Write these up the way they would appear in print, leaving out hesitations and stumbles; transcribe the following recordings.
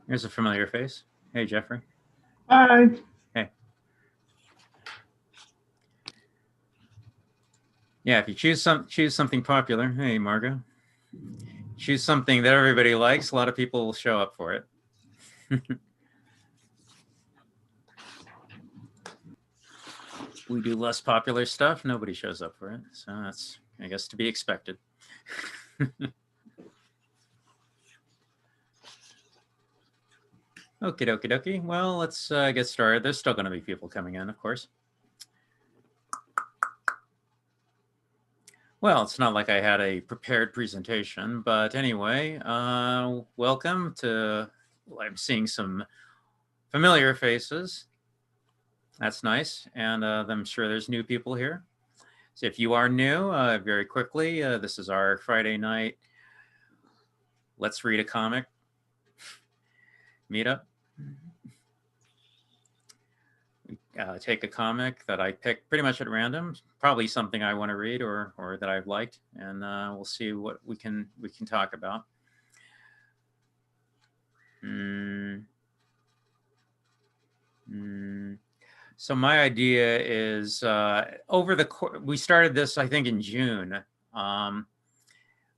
Here's a familiar face. Hey, Jeffrey. Hi. Hey. Yeah, if you choose something popular. Hey, Margo. Choose something that everybody likes. A lot of people will show up for it. We do less popular stuff. Nobody shows up for it. So that's, I guess, to be expected. Okie dokie dokie. Well, let's get started. There's still going to be people coming in, of course. Well, it's not like I had a prepared presentation, but anyway, welcome to, I'm seeing some familiar faces. That's nice. And I'm sure there's new people here. So if you are new, very quickly, this is our Friday night Let's Read a Comic meetup. We take a comic that I pick pretty much at random, probably something I want to read or that I've liked, and we'll see what we can talk about. So my idea is we started this, I think, in June. The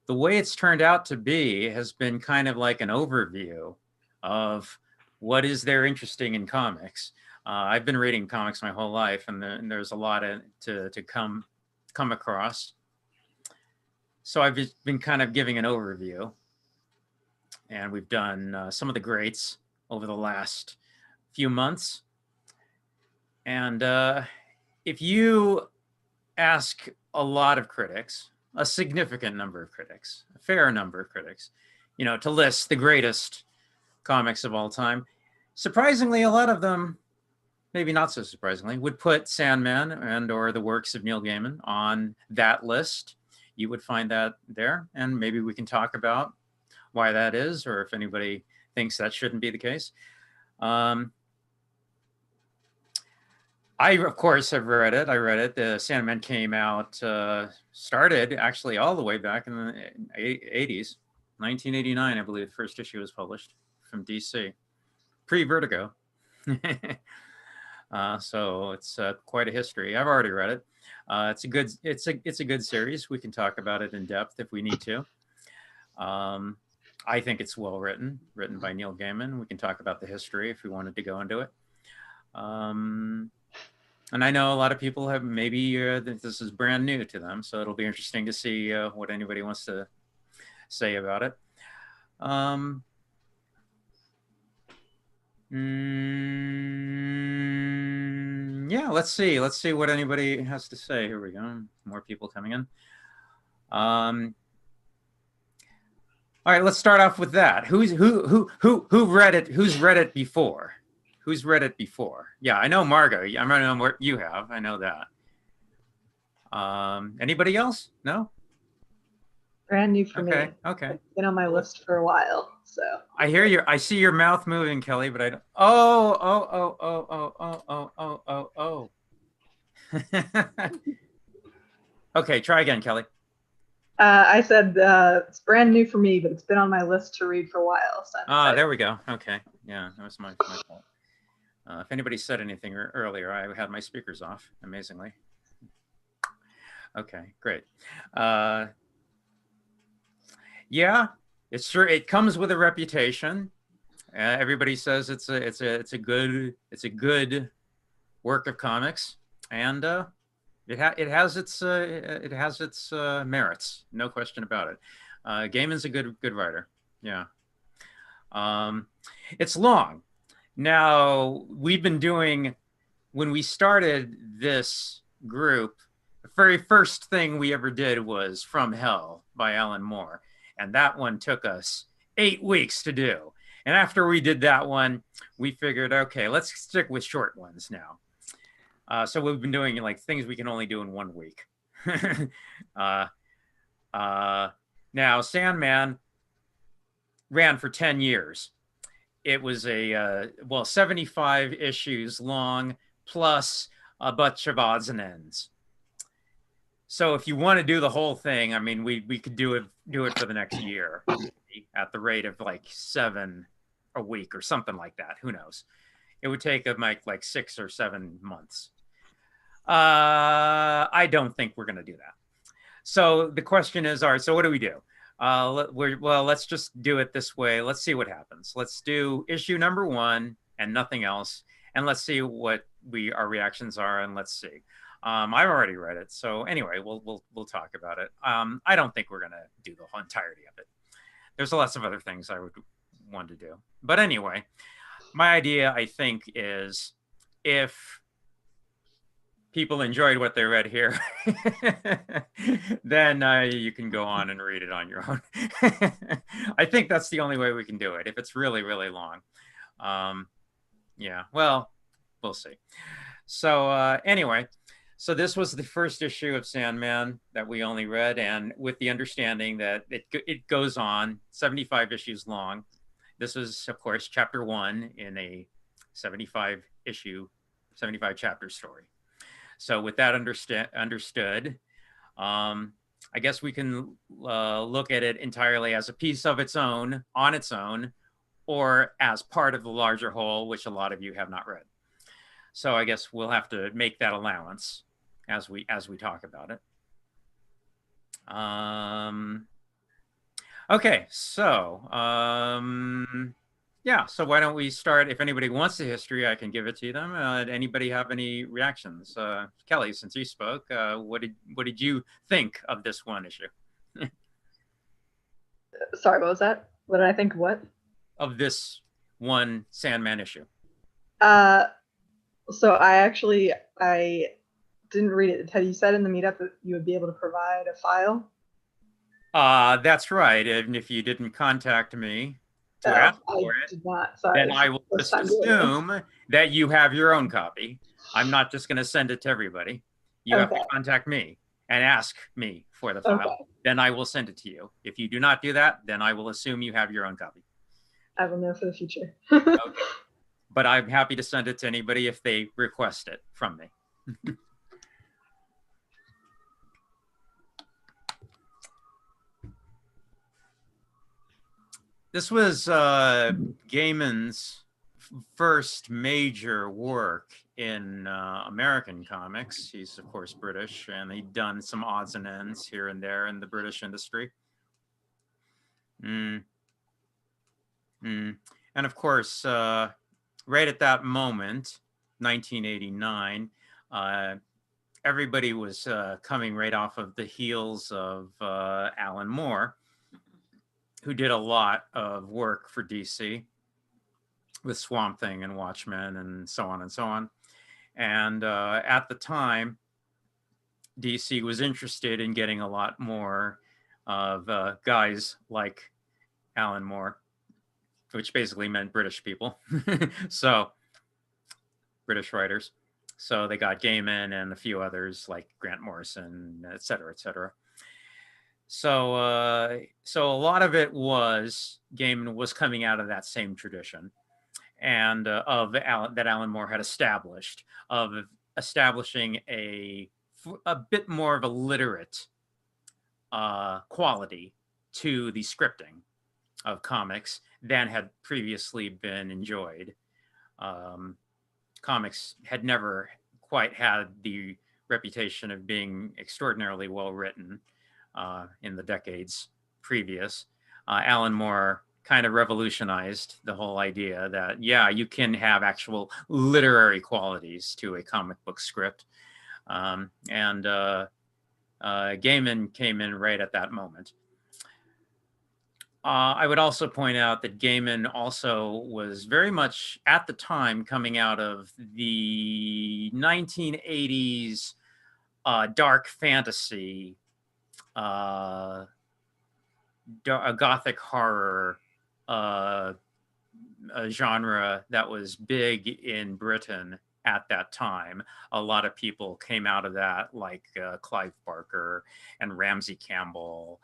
way it's turned out to be has been kind of like an overview of what is there interesting in comics. I've been reading comics my whole life, and there's a lot to come across. So I've just been kind of giving an overview, and we've done some of the greats over the last few months. And if you ask a lot of critics, a significant number of critics, a fair number of critics, to list the greatest comics of all time, surprisingly, a lot of them, maybe not so surprisingly, would put Sandman and or the works of Neil Gaiman on that list. You would find that there, and maybe we can talk about why that is, or if anybody thinks that shouldn't be the case. I, of course, have read it. I read it. The Sandman came out, started actually all the way back in the 80s. 1989, I believe, the first issue was published from DC. Pre-Vertigo. So it's quite a history. I've already read it. It's a good series. We can talk about it in depth if we need to. I think it's well written by Neil Gaiman. We can talk about the history if we wanted to go into it. And I know a lot of people have maybe this is brand new to them, so it'll be interesting to see what anybody wants to say about it. Yeah, let's see what anybody has to say. Here we go. More people coming in. All right, let's start off with that. Who read it? Who's read it before? Who's read it before? Yeah, I know Margo. I know what you have. I know that. Anybody else? No? Brand new for me. Okay. It's been on my list for a while, so. I hear you. I see your mouth moving, Kelly, but I don't. Oh. Okay, try again, Kelly. I said it's brand new for me, but it's been on my list to read for a while. So there we go. Okay. Yeah, that was my fault. If anybody said anything earlier, I had my speakers off, amazingly. Okay, great. Yeah, it's true. It comes with a reputation. Everybody says it's a good work of comics, and it has its merits, no question about it. Gaiman's a good writer. Yeah. It's long. Now, we've been doing, when we started this group, the very first thing we ever did was From Hell by Alan Moore. And that one took us 8 weeks to do. And after we did that one, we figured, okay, let's stick with short ones now. So we've been doing like things we can only do in 1 week. Now, Sandman ran for 10 years. It was 75 issues long, plus a bunch of odds and ends. So if you want to do the whole thing, I mean, we could do it for the next year at the rate of like 7 a week or something like that. Who knows? It would take like 6 or 7 months. I don't think we're going to do that. So the question is, all right, so what do we do? Well, let's just do it this way. Let's see what happens. Let's do issue number 1 and nothing else, and let's see what our reactions are, and let's see. I've already read it, so anyway, we'll talk about it. I don't think we're gonna do the whole entirety of it. There's lots of other things I would want to do, but anyway, my idea, I think, is if people enjoyed what they read here, then you can go on and read it on your own. I think that's the only way we can do it. If it's really, really long. Yeah, well, we'll see. So anyway, so this was the first issue of Sandman that we only read, and with the understanding that it goes on 75 issues long. This is, of course, chapter 1 in a 75 chapter story. So with that understood, I guess we can look at it entirely as a piece of its own, on its own, or as part of the larger whole, which a lot of you have not read. So I guess we'll have to make that allowance as we talk about it. Okay, so yeah, so why don't we start? If anybody wants the history, I can give it to them. Anybody have any reactions? Kelly, since you spoke, what did you think of this one issue? Sorry, what was that? What did I think of what? Of this one Sandman issue. So I didn't read it. Had you said in the meetup that you would be able to provide a file? That's right. And if you didn't contact me to ask for it, did not. Sorry, then I will just assume that you have your own copy. I'm not just going to send it to everybody. You have to contact me and ask me for the file. Okay. Then I will send it to you. If you do not do that, then I will assume you have your own copy. I will know for the future. Okay. But I'm happy to send it to anybody if they request it from me. This was Gaiman's first major work in American comics. He's, of course, British, and he'd done some odds and ends here and there in the British industry. And of course, right at that moment, 1989, everybody was coming right off of the heels of Alan Moore, who did a lot of work for DC with Swamp Thing and Watchmen and so on and so on. And at the time, DC was interested in getting a lot more of guys like Alan Moore, which basically meant British people. So, British writers. So they got Gaiman and a few others like Grant Morrison, et cetera, et cetera. So, so a lot of it was Gaiman was coming out of that same tradition, and that Alan Moore had established, of establishing a bit more of a literate quality to the scripting of comics than had previously been enjoyed. Comics had never quite had the reputation of being extraordinarily well written in the decades previous. Alan Moore kind of revolutionized the whole idea that, yeah, you can have actual literary qualities to a comic book script. And Gaiman came in right at that moment. I would also point out that Gaiman also was very much, at the time, coming out of the 1980s dark fantasy, gothic horror genre that was big in Britain at that time. A lot of people came out of that, like Clive Barker and Ramsey Campbell,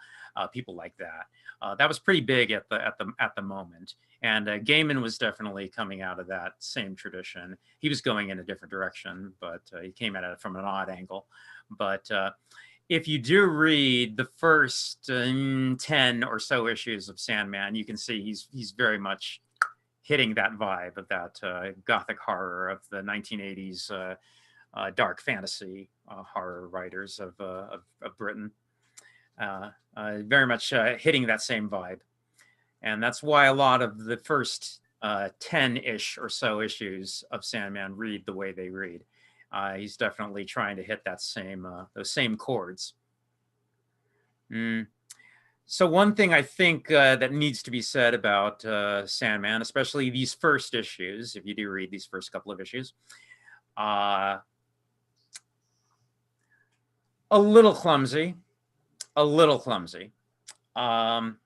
people like that. That was pretty big at the moment, and Gaiman was definitely coming out of that same tradition. He was going in a different direction, but he came at it from an odd angle. But if you do read the first 10 or so issues of Sandman, you can see he's very much hitting that vibe of that gothic horror of the 1980s dark fantasy horror writers of Britain. Very much hitting that same vibe. And that's why a lot of the first 10-ish or so issues of Sandman read the way they read. He's definitely trying to hit that same those same chords. So one thing I think that needs to be said about Sandman, especially these first issues, if you do read these first couple of issues, a little clumsy, a little clumsy. Gaiman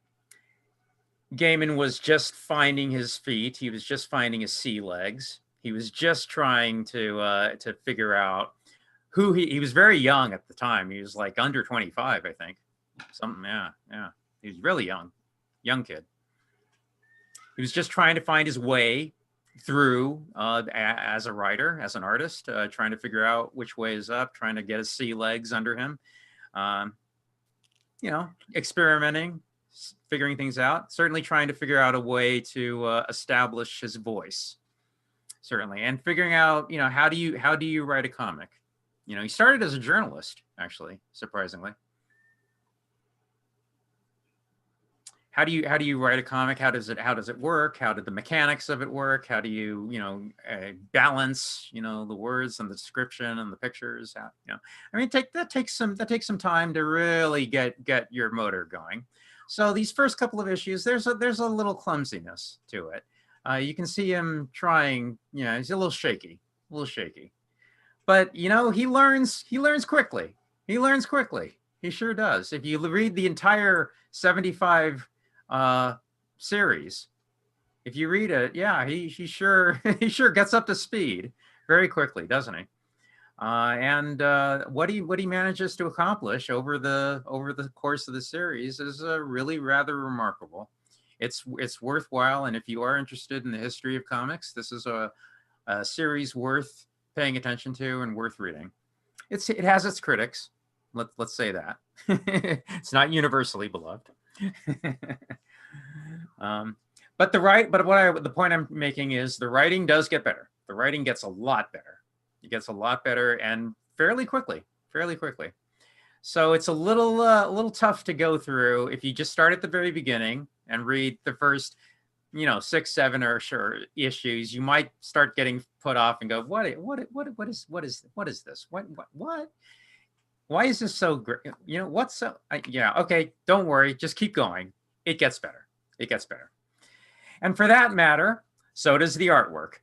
was just finding his feet. He was just finding his sea legs. He was just trying to figure out who he was very young at the time. He was like under 25, I think. Something, yeah. He was really young kid. He was just trying to find his way through as a writer, as an artist, trying to figure out which way is up, trying to get his sea legs under him. Experimenting, figuring things out, certainly trying to figure out a way to establish his voice, certainly, and figuring out, how do you write a comic? He started as a journalist, actually, surprisingly. How do you write a comic? How does it work? How did the mechanics of it work? How do you balance the words and the description and the pictures? That takes some time to really get your motor going. So these first couple of issues, there's a little clumsiness to it. You can see him trying. He's a little shaky, but he learns quickly. He sure does. If you read the entire 75 series, if you read it, he sure gets up to speed very quickly, doesn't he? And what he manages to accomplish over the course of the series is really rather remarkable. It's worthwhile, and if you are interested in the history of comics, this is a series worth paying attention to and worth reading. It has its critics. Let's say that. It's not universally beloved. But the point I'm making is the writing does get better. The writing gets a lot better. It gets a lot better and fairly quickly. So it's a little tough to go through if you just start at the very beginning and read the first 6, 7 or sure issues. You might start getting put off and go, what is this? What? Why is this so great? What's so? Okay, don't worry. Just keep going. It gets better. And for that matter, so does the artwork.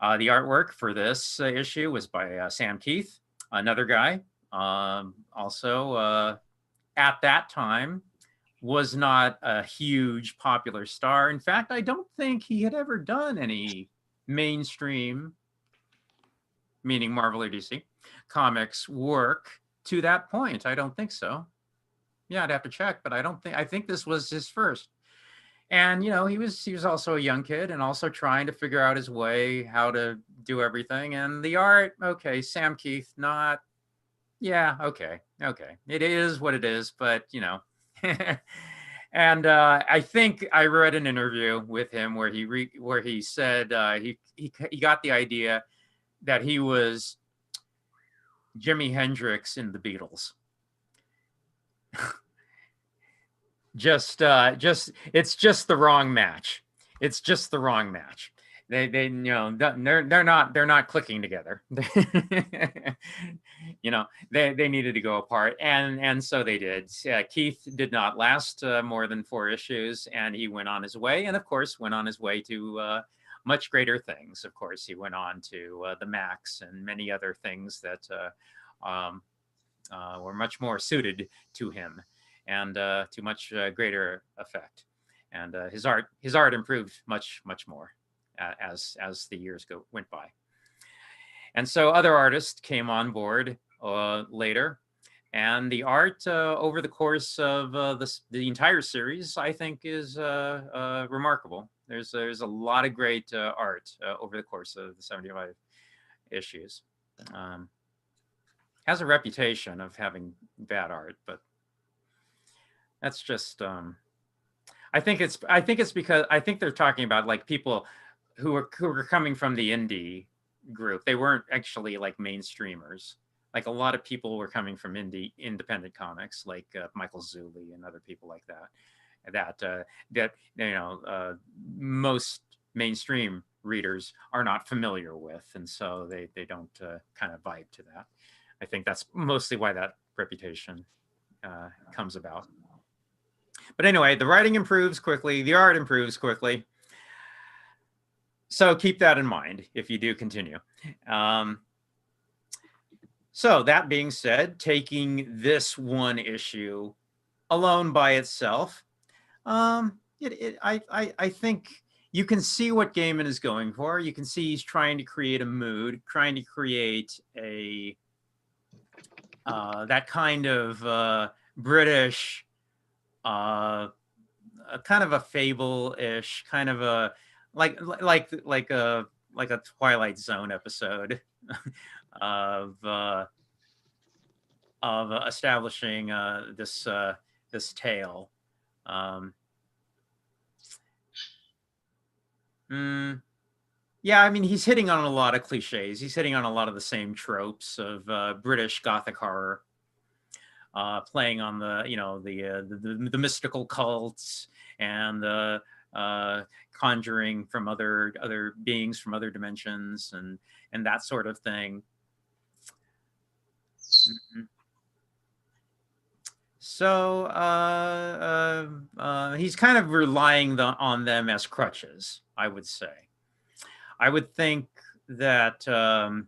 The artwork for this issue was by Sam Keith, another guy. Also, at that time, was not a huge popular star. In fact, I don't think he had ever done any mainstream, meaning Marvel or DC, comics work to that point. I don't think so. I'd have to check, but I think this was his first. And he was also a young kid and also trying to figure out his way, how to do everything. And the art, okay, Sam Keith, not, okay, it is what it is, but and I think I read an interview with him where he said he got the idea that he was Jimi Hendrix in the Beatles. It's just the wrong match. It's just the wrong match. They're not clicking together. They needed to go apart, and so they did. Keith did not last more than 4 issues, and he went on his way, and of course went on his way to much greater things. Of course, he went on to the Max and many other things that were much more suited to him and to much greater effect. And his art improved much more as the years went by. And so other artists came on board later, and the art over the course of the entire series, I think, is remarkable. There's a lot of great art over the course of the 75 issues. Has a reputation of having bad art, but that's just I think it's because I think they're talking about like people who were coming from the indie group. They weren't actually like mainstreamers. Like a lot of people were coming from independent comics, like Michael Zulli and other people like that. That most mainstream readers are not familiar with, and so they don't kind of vibe to that. I think that's mostly why that reputation comes about. But anyway, the writing improves quickly, the art improves quickly. So keep that in mind if you do continue. So that being said, taking this one issue alone by itself, I think you can see what Gaiman is going for. You can see he's trying to create a mood, trying to create a that kind of British, kind of a fable-ish, kind of a like a Twilight Zone episode of establishing this tale. Yeah, I mean, he's hitting on a lot of cliches. He's hitting on a lot of the same tropes of British Gothic horror, playing on the mystical cults and the conjuring from other beings from other dimensions and that sort of thing. Mm-hmm. So he's kind of relying on them as crutches, I would say. I would think that the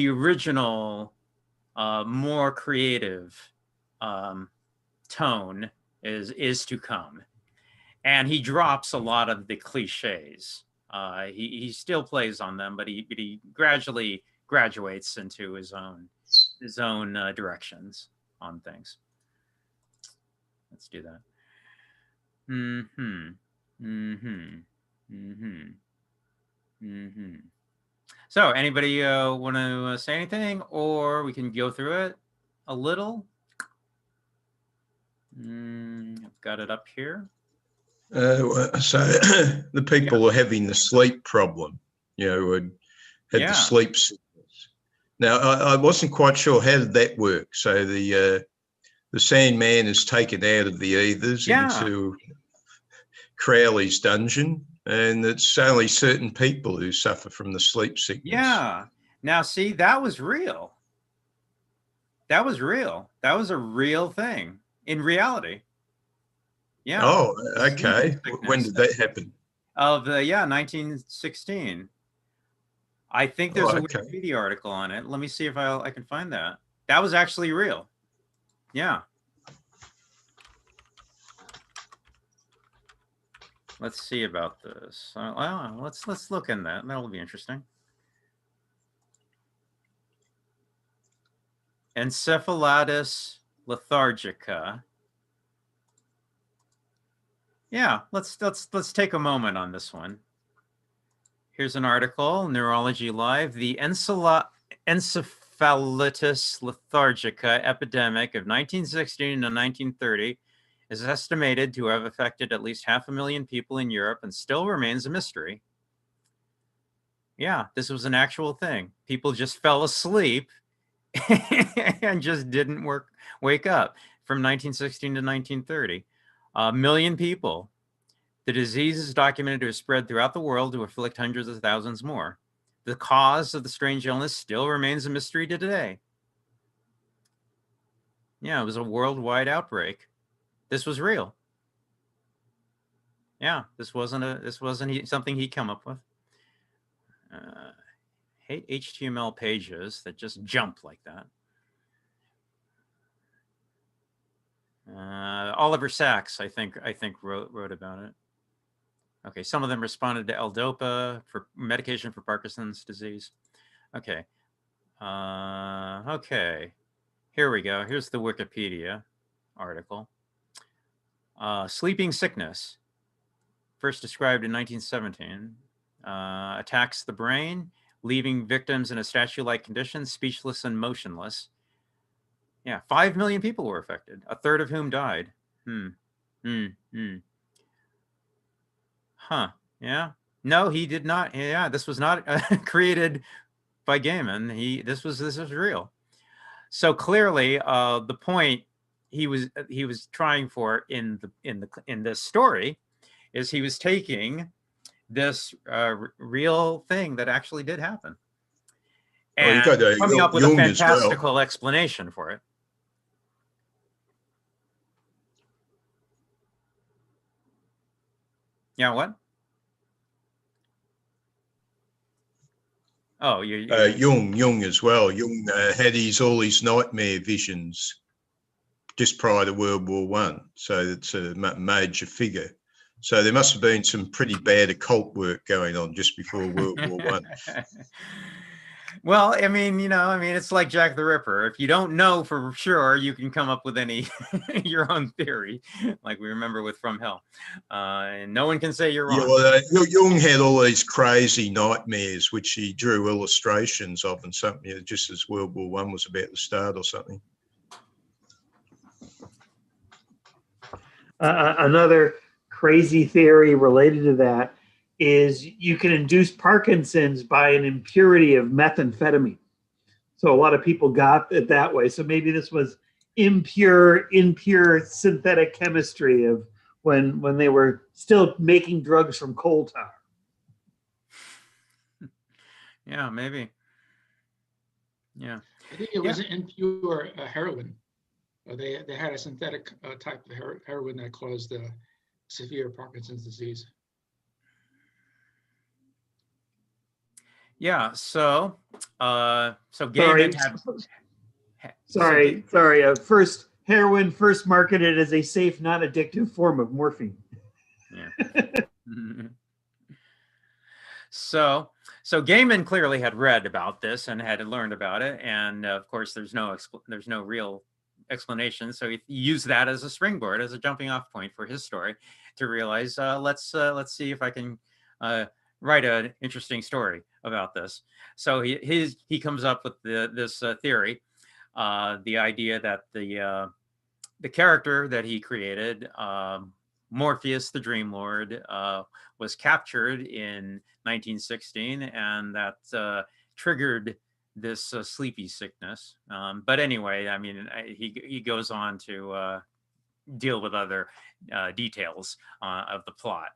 original, more creative tone is to come, and he drops a lot of the cliches. He still plays on them, but he gradually graduates into his own directions on things. Let's do that. So, anybody want to say anything, or we can go through it a little? I've got it up here. So the people were having the sleep problem, had the sleep sickness. Now, I wasn't quite sure, how did that work? So the Sandman is taken out of the ethers into Crowley's dungeon, and it's only certain people who suffer from the sleep sickness. Yeah. Now, see, that was real. That was real. That was a real thing in reality. Yeah. Oh, okay. When did that happen? Of 1916. I think there's a Wikipedia article on it. Let me see if I can find that. That was actually real. Yeah. Let's see about this. Let's look in that. That'll be interesting. Encephalitis lethargica. Yeah, let's take a moment on this one. Here's an article, Neurology Live. The encephalitis lethargica epidemic of 1916 to 1930 is estimated to have affected at least 500,000 people in Europe and still remains a mystery. Yeah, this was an actual thing. People just fell asleep and just didn't wake up from 1916 to 1930. 1 million people. The disease is documented to have spread throughout the world to afflict hundreds of thousands more. The cause of the strange illness still remains a mystery to today. Yeah, it was a worldwide outbreak. This was real. Yeah, this wasn't something he come up with. Hate HTML pages that just jump like that. Oliver Sacks, I think wrote about it. Okay, some of them responded to L-Dopa for medication for Parkinson's disease. Okay. Okay. Here we go. Here's the Wikipedia article. Sleeping sickness, first described in 1917, attacks the brain, leaving victims in a statue-like condition, speechless and motionless. Yeah, 5 million people were affected, a third of whom died. Huh. Yeah. No, he did not. Yeah, this was not created by Gaiman. This was real. So clearly, the point he was trying for in this story is he was taking this real thing that actually did happen Oh, you and got coming up with a Jung as well. fantastical explanation for it. Yeah, what? Oh, Jung as well. Jung had all his nightmare visions just prior to World War One, so it's a major figure. So there must have been some pretty bad occult work going on just before World War One. Well, I mean, it's like Jack the Ripper. If you don't know for sure, you can come up with any your own theory, like we remember with From Hell, and no one can say you're wrong. Yeah, well, Jung had all these crazy nightmares, which he drew illustrations of, and something just as World War One was about to start or something. Another crazy theory related to that is you can induce Parkinson's by an impurity of methamphetamine. So a lot of people got it that way. So maybe this was impure synthetic chemistry of when they were still making drugs from coal tar. Yeah, maybe. Yeah. I think it was impure heroin. They had a synthetic type of heroin that caused severe Parkinson's disease. Yeah. So Gaiman had. Sorry. First heroin, first marketed as a safe, non addictive form of morphine. Yeah. So Gaiman clearly had read about this and had learned about it, and of course, there's no real explanation. So he used that as a springboard, as a jumping off point for his story, to realize let's see if I can write an interesting story about this. So he comes up with this theory, the idea that the character that he created, Morpheus, the Dream Lord, was captured in 1916, and that triggered this sleepy sickness. But anyway, I mean, he goes on to deal with other details of the plot.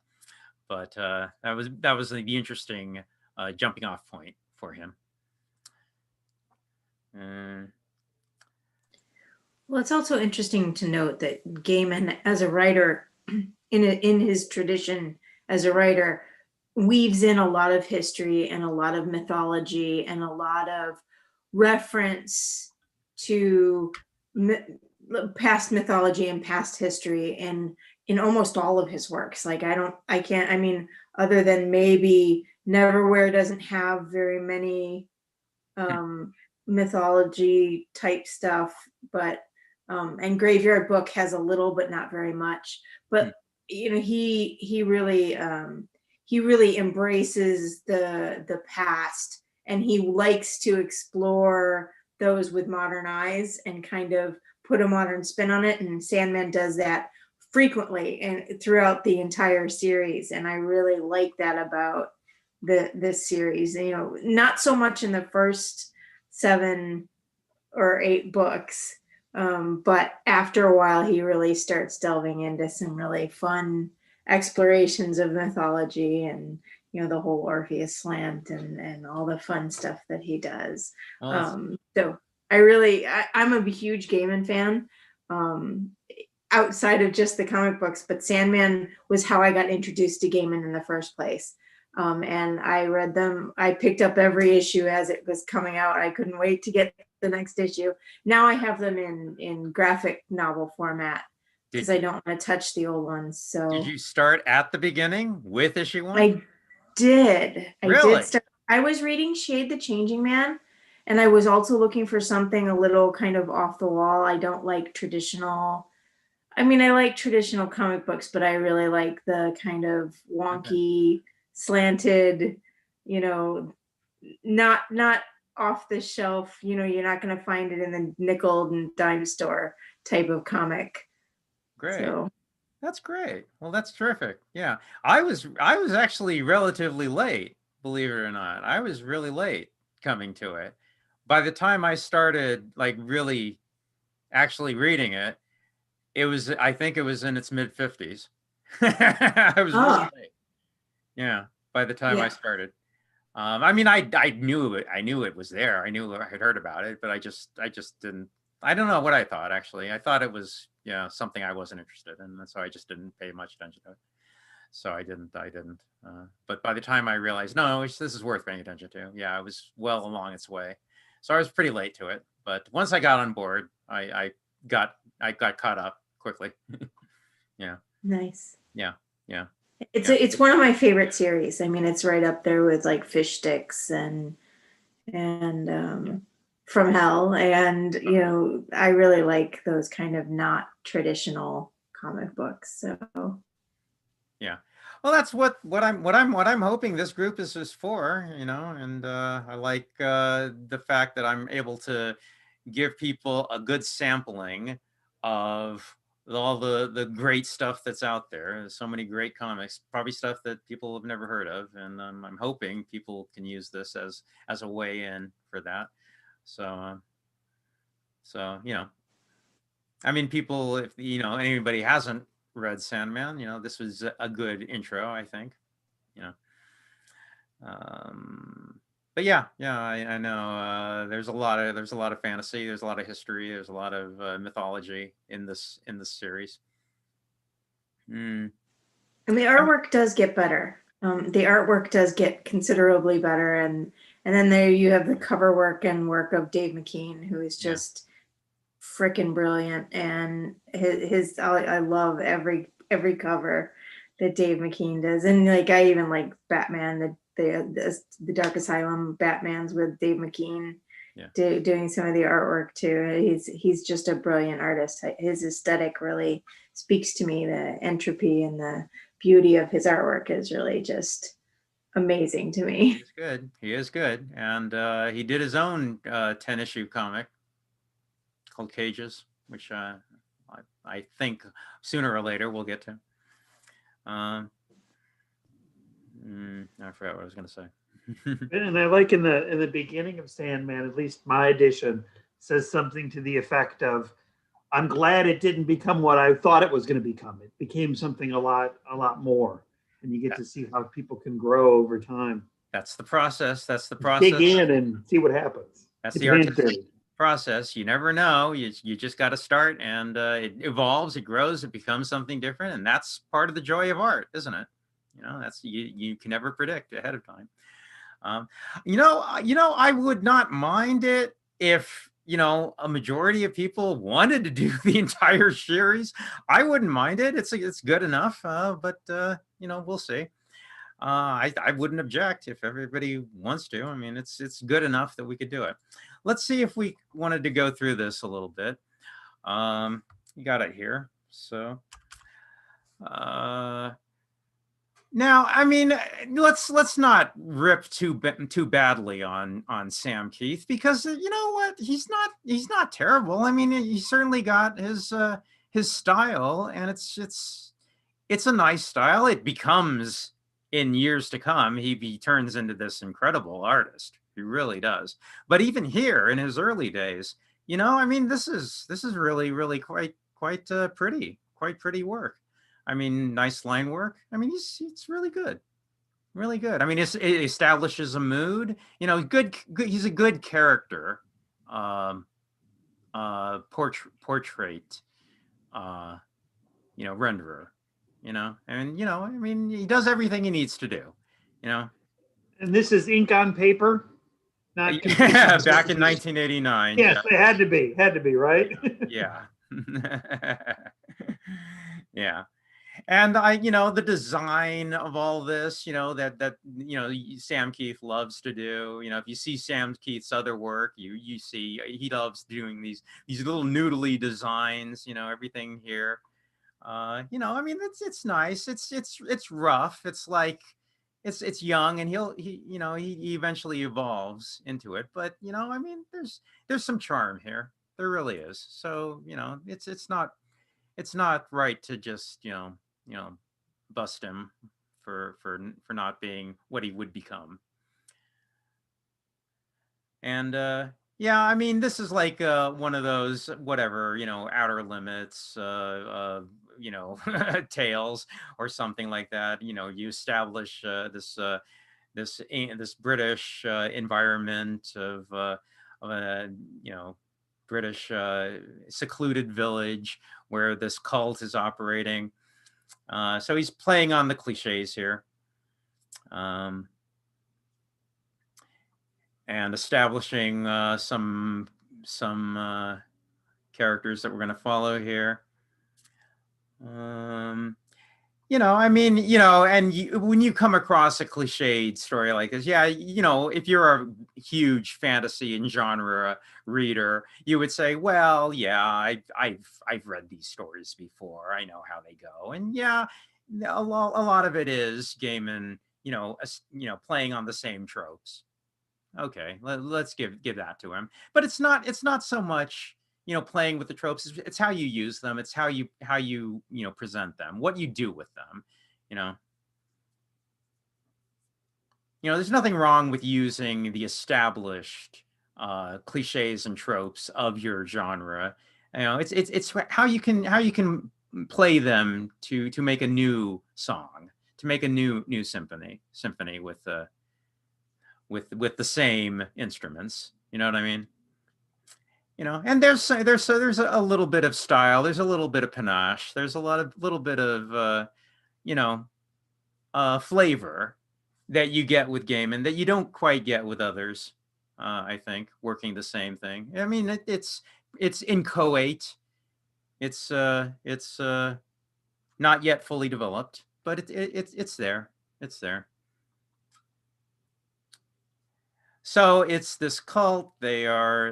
But that was the interesting jumping off point for him. Well, it's also interesting to note that Gaiman, as a writer, in his tradition as a writer, weaves in a lot of history and a lot of mythology and a lot of reference to past mythology and past history and in almost all of his works. Like I mean, other than maybe Neverwhere doesn't have very many mythology type stuff, but and Graveyard Book has a little, but not very much. But he really embraces the past, and he likes to explore those with modern eyes and kind of put a modern spin on it. And Sandman does that frequently and throughout the entire series. And I really like that about this series. Not so much in the first 7 or 8 books, but after a while he really starts delving into some really fun explorations of mythology and the whole Orpheus slant and all the fun stuff that he does. So I'm a huge Gaiman fan, outside of just the comic books, but Sandman was how I got introduced to Gaiman in the first place. And I read them. I picked up every issue as it was coming out. I couldn't wait to get the next issue. Now I have them in graphic novel format because I don't want to touch the old ones. So did you start at the beginning with issue 1? I did. Really? I did start. I was reading Shade the Changing Man, and I was also looking for something a little kind of off the wall. I don't like traditional. I mean, I like traditional comic books, but I really like the kind of wonky, slanted, not off the shelf. You're not going to find it in the nickel and dime store type of comic. Great. So, That's great. Well, that's terrific. Yeah. I was actually relatively late, believe it or not. I was really late coming to it. By the time I started like really actually reading it, I think it was in its mid 50s. I was really Oh, late. Yeah, by the time I yeah. started. I mean, I knew it. I knew it was there. I knew I had heard about it, but I just didn't. I don't know what I thought. Actually, I thought it was something I wasn't interested in, and so I just didn't pay much attention to it. So I didn't. I didn't. But by the time I realized, no, this is worth paying attention to. Yeah, it was well along its way. So I was pretty late to it, but once I got on board, I got caught up quickly. Yeah, Nice. yeah, yeah, It's yeah. it's one of my favorite series. I mean, it's right up there with like Fish Sticks and From Hell, and I really like those kind of not traditional comic books. So Yeah. Well, that's what I'm hoping this group is for, and I like the fact that I'm able to give people a good sampling of all the great stuff that's out there. There's so many great comics, probably stuff that people have never heard of, and I'm hoping people can use this as a way in for that. So I mean, people, if anybody hasn't read Sandman, this was a good intro, I think. You know, but yeah, I know. There's a lot of fantasy. There's a lot of history. There's a lot of mythology in this series. Mm. and the artwork does get better. The artwork does get considerably better, and then there you have the cover work and work of Dave McKean, who is just freaking brilliant. And his I love every cover that Dave McKean does, and like I even like Batman, the Dark Asylum Batmans with Dave McKean doing some of the artwork too. He's just a brilliant artist. His aesthetic really speaks to me. The entropy and the beauty of his artwork is really just amazing to me. He is good. He is good, and he did his own 10-issue comic called Cages, which I think sooner or later we'll get to. I forgot what I was going to say. And I like in the beginning of Sandman, at least my edition says something to the effect of, "I'm glad it didn't become what I thought it was going to become. It became something a lot more." And you get to see how people can grow over time. That's the process. That's the process. Dig in and see what happens. That's the artistic process. You never know. You just got to start, and it evolves, it grows, it becomes something different, and that's part of the joy of art, isn't it? That's you can never predict ahead of time. I would not mind it if a majority of people wanted to do the entire series. I wouldn't mind it. It's good enough, but we'll see. I wouldn't object if everybody wants to. I mean, it's good enough that we could do it. Let's see if we wanted to go through this a little bit. You got it here. So now, I mean, let's not rip too badly on Sam Keith, because you know what, he's not terrible. I mean, he certainly got his style, and it's a nice style. It becomes, in years to come, he turns into this incredible artist. He really does. But even here in his early days, I mean, this is really quite pretty work. I mean, nice line work. I mean, it's really good, really good. I mean, it establishes a mood. Good. He's a good character, portrait, renderer. And I mean, he does everything he needs to do. And this is ink on paper, not back in 1989. Yes, it had to be, right? Yeah. Yeah. And the design of all this, that Sam Keith loves to do. If you see Sam Keith's other work, you see he loves doing these little noodly designs. Everything here. I mean, it's nice. It's rough. It's like it's young, and he eventually evolves into it. But I mean, there's some charm here. There really is. So it's not it's not right to just bust him for not being what he would become. And yeah, I mean, this is like one of those whatever, Outer Limits, tales or something like that. You establish this British environment of a British secluded village where this cult is operating. So he's playing on the cliches here. And establishing some characters that we're going to follow here. I mean, and when you come across a cliched story like this, yeah, if you're a huge fantasy and genre reader, you would say, well, yeah, I've read these stories before. I know how they go, and yeah, a lot of it is Gaiman, playing on the same tropes. Okay, let's give that to him. But it's not so much playing with the tropes. It's how you use them. It's how you present them. What you do with them. There's nothing wrong with using the established cliches and tropes of your genre. It's how you can play them to make a new song, to make a new symphony with the same instruments. You know what I mean? And there's a little bit of style. There's a little bit of panache. There's a little bit of flavor that you get with Gaiman that you don't quite get with others. I think working the same thing. I mean, it's inchoate. It's not yet fully developed, but it's there. It's there. So it's this cult. They are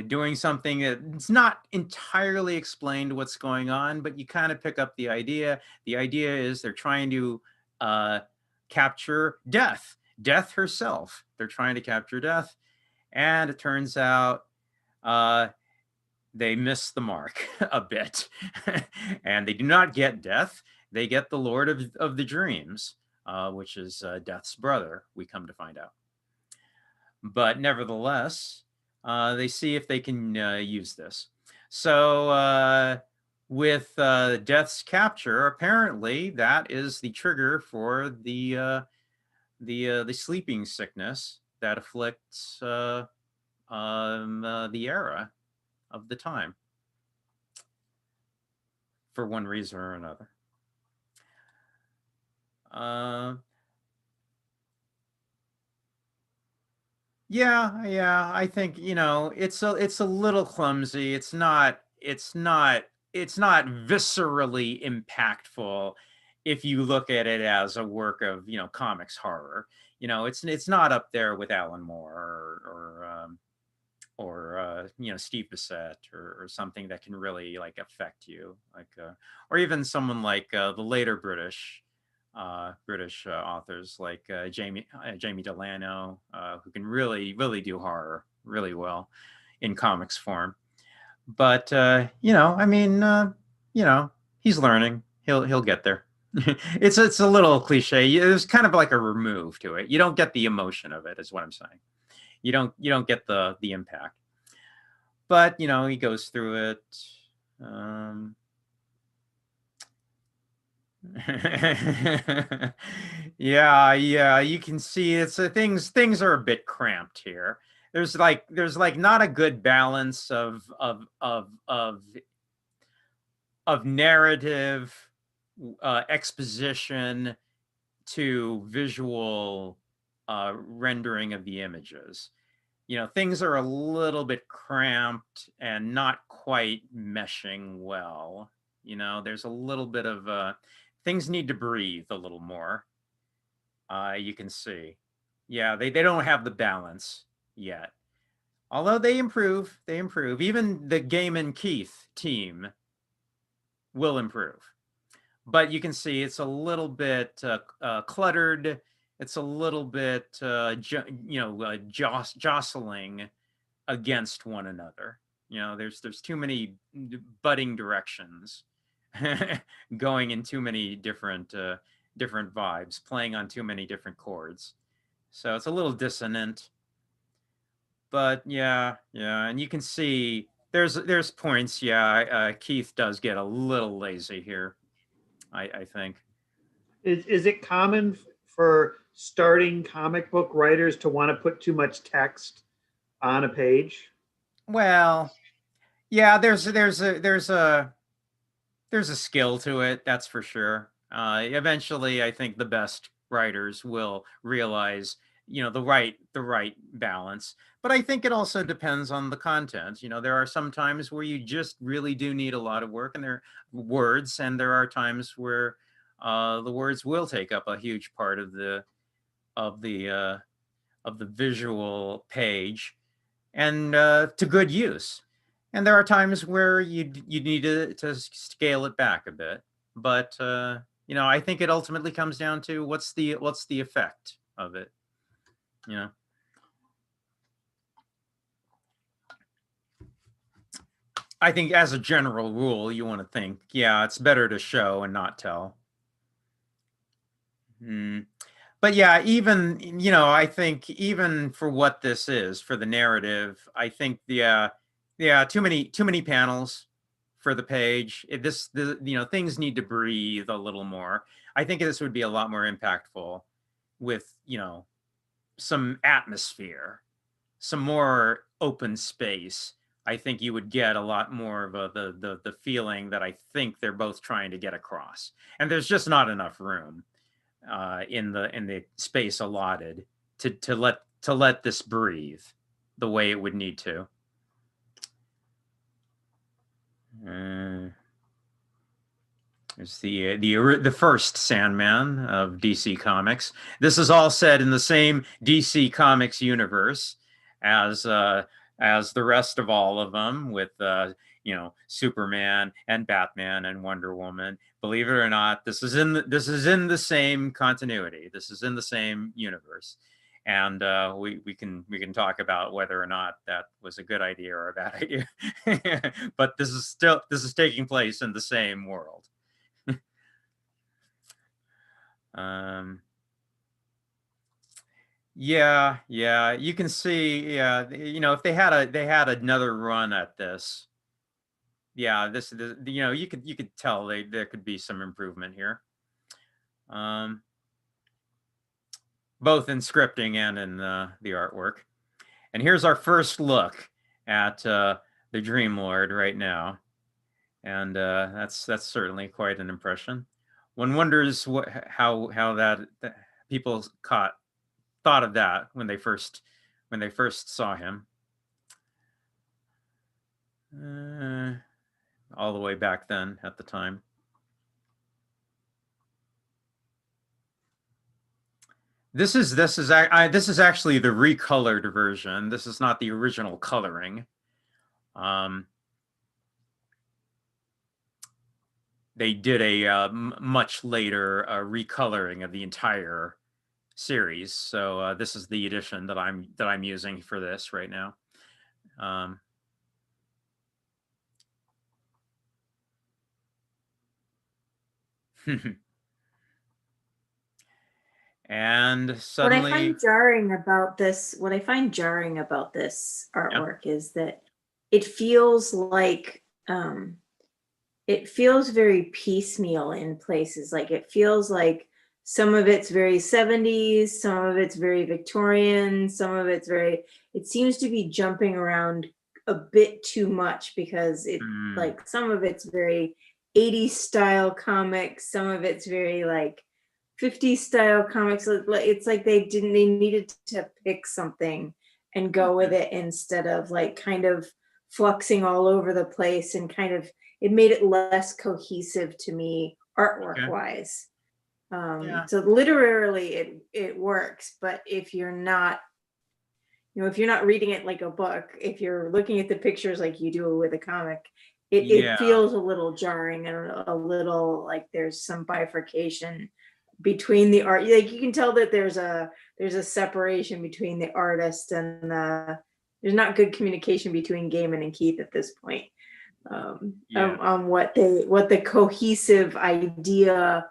doing something that's not entirely explained what's going on, but you kind of pick up the idea. The idea is they're trying to capture Death herself. They're trying to capture Death, and it turns out they miss the mark a bit, and they do not get Death. They get the Lord of the Dreams. Which is Death's brother, we come to find out. But nevertheless, they see if they can use this. So with Death's capture, apparently that is the trigger for the sleeping sickness that afflicts the era of the time, for one reason or another. Yeah, I think it's a little clumsy. It's not viscerally impactful if you look at it as a work of comics horror. It's not up there with Alan Moore or Steve Bissette or something that can really affect you, or even someone like the later British authors like Jamie Delano, who can really do horror really well in comics form. But I mean, he's learning. He'll get there. It's a little cliche. There's kind of like a remove to it. You don't get the emotion of it, is what I'm saying. You don't get the impact. But he goes through it. Yeah, you can see it's things are a bit cramped here. There's not a good balance of narrative, exposition to visual rendering of the images. Things are a little bit cramped and not quite meshing well. There's a little bit of things need to breathe a little more. You can see. Yeah, they don't have the balance yet. Although they improve. Even the Gaiman Keith team will improve. But you can see it's a little bit cluttered. It's a little bit, jostling against one another. You know, there's too many budding directions going in too many different different vibes, playing on too many different chords. So it's a little dissonant. But yeah, and you can see there's points. Yeah, Keith does get a little lazy here, I think. Is it common for starting comic book writers to want to put too much text on a page? Well, yeah, there's a skill to it, that's for sure. Eventually, I think the best writers will realize, the right balance. But I think it also depends on the content. There are some times where you just really do need a lot of work and there words, and there are times where the words will take up a huge part of the uh, of the visual page, and to good use. And there are times where you need to scale it back a bit. But I think it ultimately comes down to what's the effect of it. You know. I think as a general rule, you want to think, yeah, it's better to show and not tell. But yeah, even I think even for what this is, for the narrative, I think too many panels for the page. Things need to breathe a little more. I think this would be a lot more impactful with some atmosphere, some more open space. I think you would get a lot more of the feeling that I think they're both trying to get across, and there's just not enough room in the space allotted to let this breathe the way it would need to. There's the first Sandman of DC Comics. This is all set in the same DC Comics universe as the rest of all of them, with Superman and Batman and Wonder Woman. Believe it or not, this is in the same continuity. This is in the same universe, and we can talk about whether or not that was a good idea or a bad idea. But this is taking place in the same world. Yeah, you can see, if they had another run at this, this you could tell there could be some improvement here, both in scripting and in the artwork. And here's our first look at the Dream Lord right now, and that's certainly quite an impression. One wonders how that people thought of that when they first saw him. All the way back then at the time. This is actually the recolored version. This is not the original coloring. They did a much later recoloring of the entire series. So this is the edition that I'm using for this right now. And suddenly, what I find jarring about this artwork is that it feels like it feels very piecemeal in places. Like it feels like some of it's very 70s, some of it's very Victorian, some of it's it seems to be jumping around a bit too much, because it like some of it's very 80s style comics, some of it's very like 50s style comics. It's like they needed to pick something and go with it, instead of like kind of fluxing all over the place, and kind of it made it less cohesive to me artwork wise. So literally it works, but if you're not reading it like a book, if you're looking at the pictures like you do with a comic, it feels a little jarring, and a little like there's some bifurcation between the art. Like you can tell that there's a separation between the artist and there's not good communication between Gaiman and Keith at this point, Yeah. on what the cohesive idea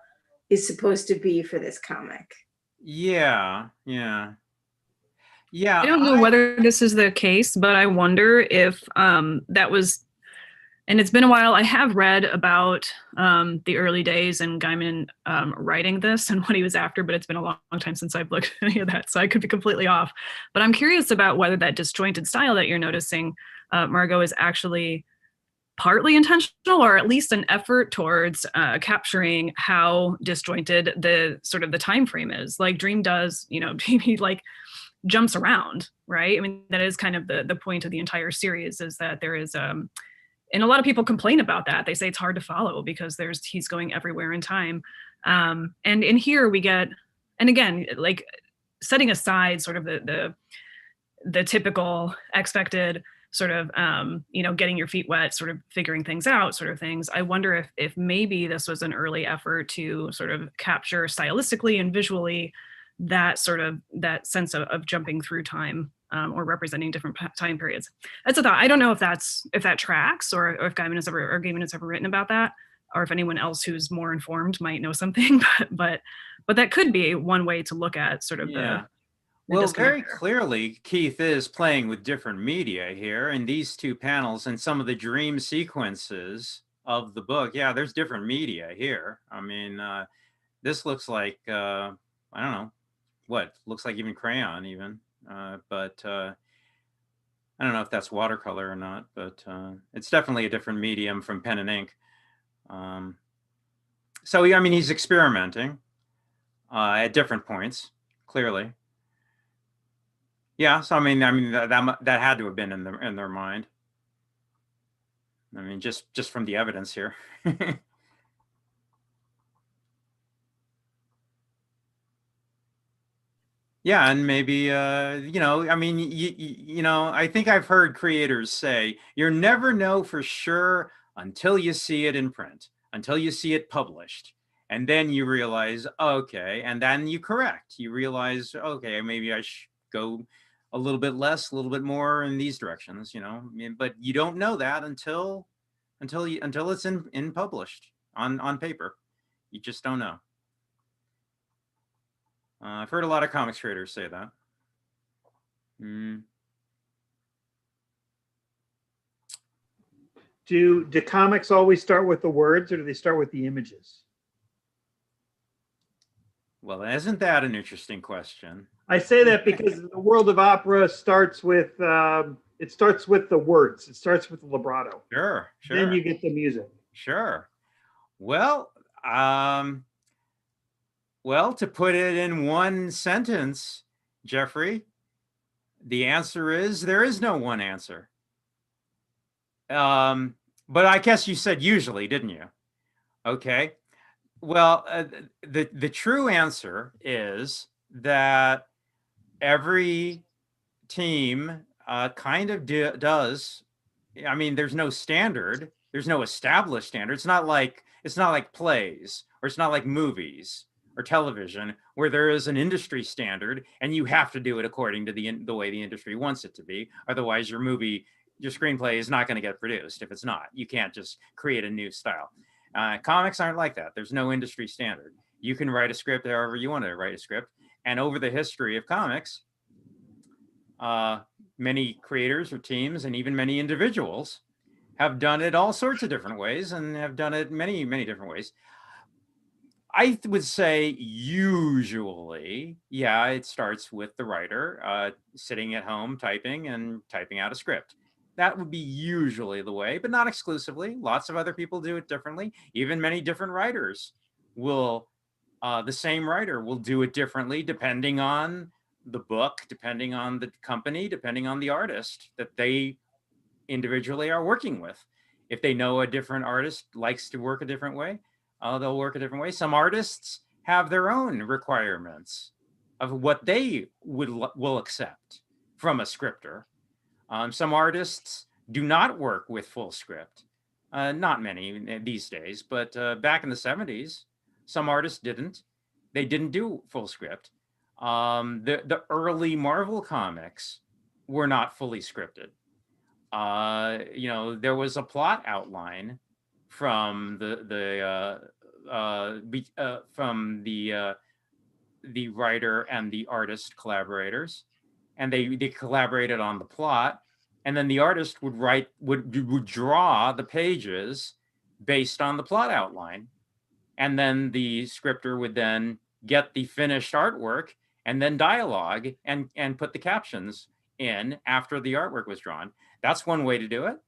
is supposed to be for this comic. Yeah. I don't know whether this is the case, but I wonder if that was, and it's been a while. I have read about the early days and Gaiman writing this and what he was after, but it's been a long time since I've looked at any of that, so I could be completely off. But I'm curious about whether that disjointed style that you're noticing, Margot, is actually partly intentional, or at least an effort towards capturing how disjointed the sort of the time frame is. Like Dream does, he like jumps around, right? I mean, that is kind of the point of the entire series, is that there is and a lot of people complain about that. They say it's hard to follow because he's going everywhere in time. And in here we get, and again, like setting aside sort of the typical expected sort of getting your feet wet, sort of figuring things out sort of things, I wonder if maybe this was an early effort to sort of capture stylistically and visually that sense of jumping through time, or representing different time periods. That's a thought. I don't know if that tracks, or if Gaiman has ever written about that, or if anyone else who's more informed might know something. But that could be one way to look at sort of the well, very clearly, Keith is playing with different media here in these two panels, and some of the dream sequences of the book. Yeah, there's different media here. I mean, this looks like I don't know what looks like, even crayon, even. But I don't know if that's watercolor or not. But it's definitely a different medium from pen and ink. So I mean, he's experimenting at different points, clearly. Yeah, so I mean that had to have been in their mind. I mean, just from the evidence here. Yeah, and maybe I mean, I think I've heard creators say you never know for sure until you see it in print, until you see it published, and then you realize, okay, and then you correct. You realize, okay, maybe I should go a little bit less, a little bit more in these directions, but you don't know that until it's in published on paper. You just don't know. I've heard a lot of comics creators say that. Do comics always start with the words, or do they start with the images? Well, isn't that an interesting question? I say that because the world of opera starts with the words. It starts with the vibrato. Sure. Then you get the music. Sure. Well, to put it in one sentence, Jeffrey, the answer is there is no one answer. But I guess you said usually, didn't you? Okay. Well, the true answer is that every team kind of does. I mean, there's no standard. There's no established standard. It's not like plays, or it's not like movies or television where there is an industry standard and you have to do it according to the way the industry wants it to be. Otherwise, your screenplay is not going to get produced. If it's not, you can't just create a new style. Comics aren't like that. There's no industry standard. You can write a script however you want to write a script. And over the history of comics, many creators or teams and even many individuals have done it all sorts of different ways, and have done it many, many different ways. I would say usually, yeah, it starts with the writer sitting at home typing out a script. That would be usually the way, but not exclusively. Lots of other people do it differently. Even many different writers will, the same writer will do it differently depending on the book, depending on the company, depending on the artist that they individually are working with. If they know a different artist likes to work a different way, they'll work a different way. Some artists have their own requirements of what they will accept from a scripter. Some artists do not work with full script. Not many these days, but back in the 70s, some artists didn't. They didn't do full script. The early Marvel comics were not fully scripted. There was a plot outline from the writer and the artist collaborators, and they collaborated on the plot, and then the artist would draw the pages based on the plot outline, and then the scripter would then get the finished artwork and then dialogue and put the captions in after the artwork was drawn. That's one way to do it.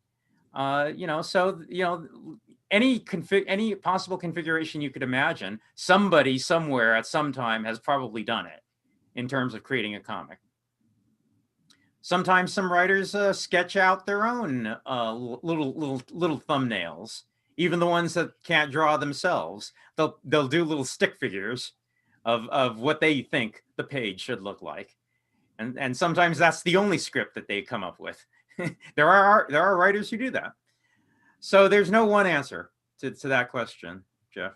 Any possible configuration you could imagine, somebody somewhere at some time has probably done it in terms of creating a comic. Sometimes some writers sketch out their own little thumbnails, even the ones that can't draw themselves. They'll do little stick figures of what they think the page should look like, and sometimes that's the only script that they come up with. There are writers who do that. So there's no one answer to that question, Jeff.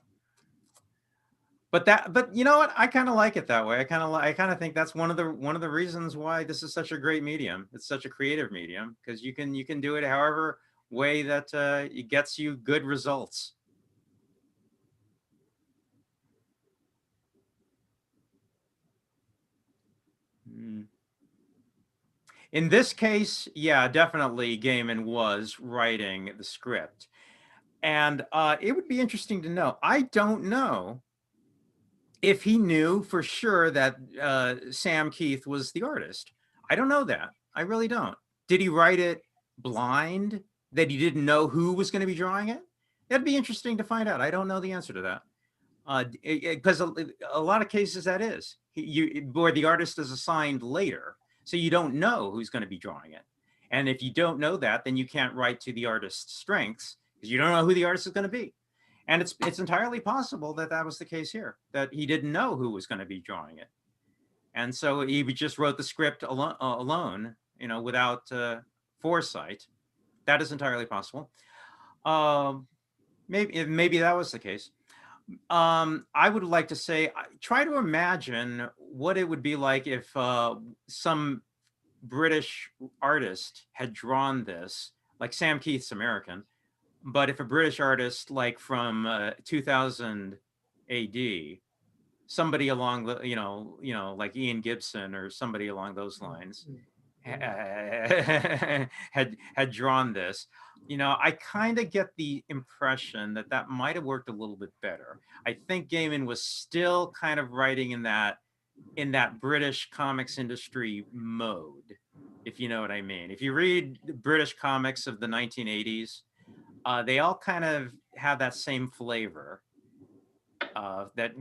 But you know what? I kind of like it that way. I kind of think that's one of the reasons why this is such a great medium. It's such a creative medium, because you can do it however way that it gets you good results. In this case, yeah, definitely Gaiman was writing the script. And it would be interesting to know. I don't know if he knew for sure that Sam Keith was the artist. I don't know that. I really don't. Did he write it blind, that he didn't know who was going to be drawing it? That'd be interesting to find out. I don't know the answer to that. Because a lot of cases that is. Where the artist is assigned later. So you don't know who's going to be drawing it. And if you don't know that, then you can't write to the artist's strengths, because you don't know who the artist is going to be. And it's entirely possible that that was the case here, that he didn't know who was going to be drawing it. And so he just wrote the script alone, without foresight. That is entirely possible. Maybe that was the case. I would like to say, try to imagine what it would be like if some British artist had drawn this, like Sam Keith's American, but if a British artist, like from 2000 AD, somebody along the, like Ian Gibson or somebody along those lines, had drawn this, I kind of get the impression that might have worked a little bit better. I think Gaiman was still kind of writing in that British comics industry mode, if you know what I mean. If you read British comics of the 1980s, they all kind of have that same flavor, that,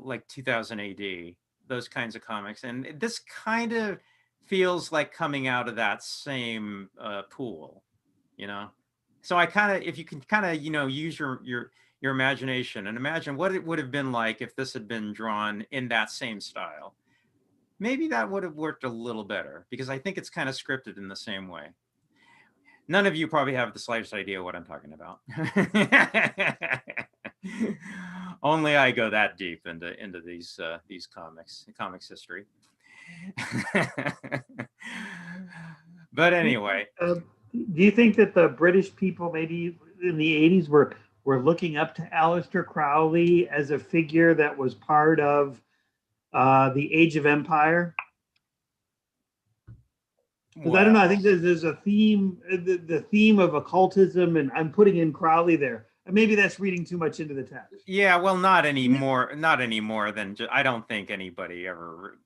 like 2000 AD, those kinds of comics. And this kind of feels like coming out of that same pool, So I kind of, if you can kind of, use your imagination and imagine what it would have been like if this had been drawn in that same style, maybe that would have worked a little better, because I think it's kind of scripted in the same way. None of you probably have the slightest idea what I'm talking about. Only I go that deep into these comics history. But anyway, do you think that the British people, maybe in the 80s, were looking up to Aleister Crowley as a figure that was part of the Age of Empire? Because I don't know, I think there's a theme, the theme of occultism, and I'm putting in Crowley there. And maybe that's reading too much into the text. Yeah, well, not anymore than I don't think anybody ever.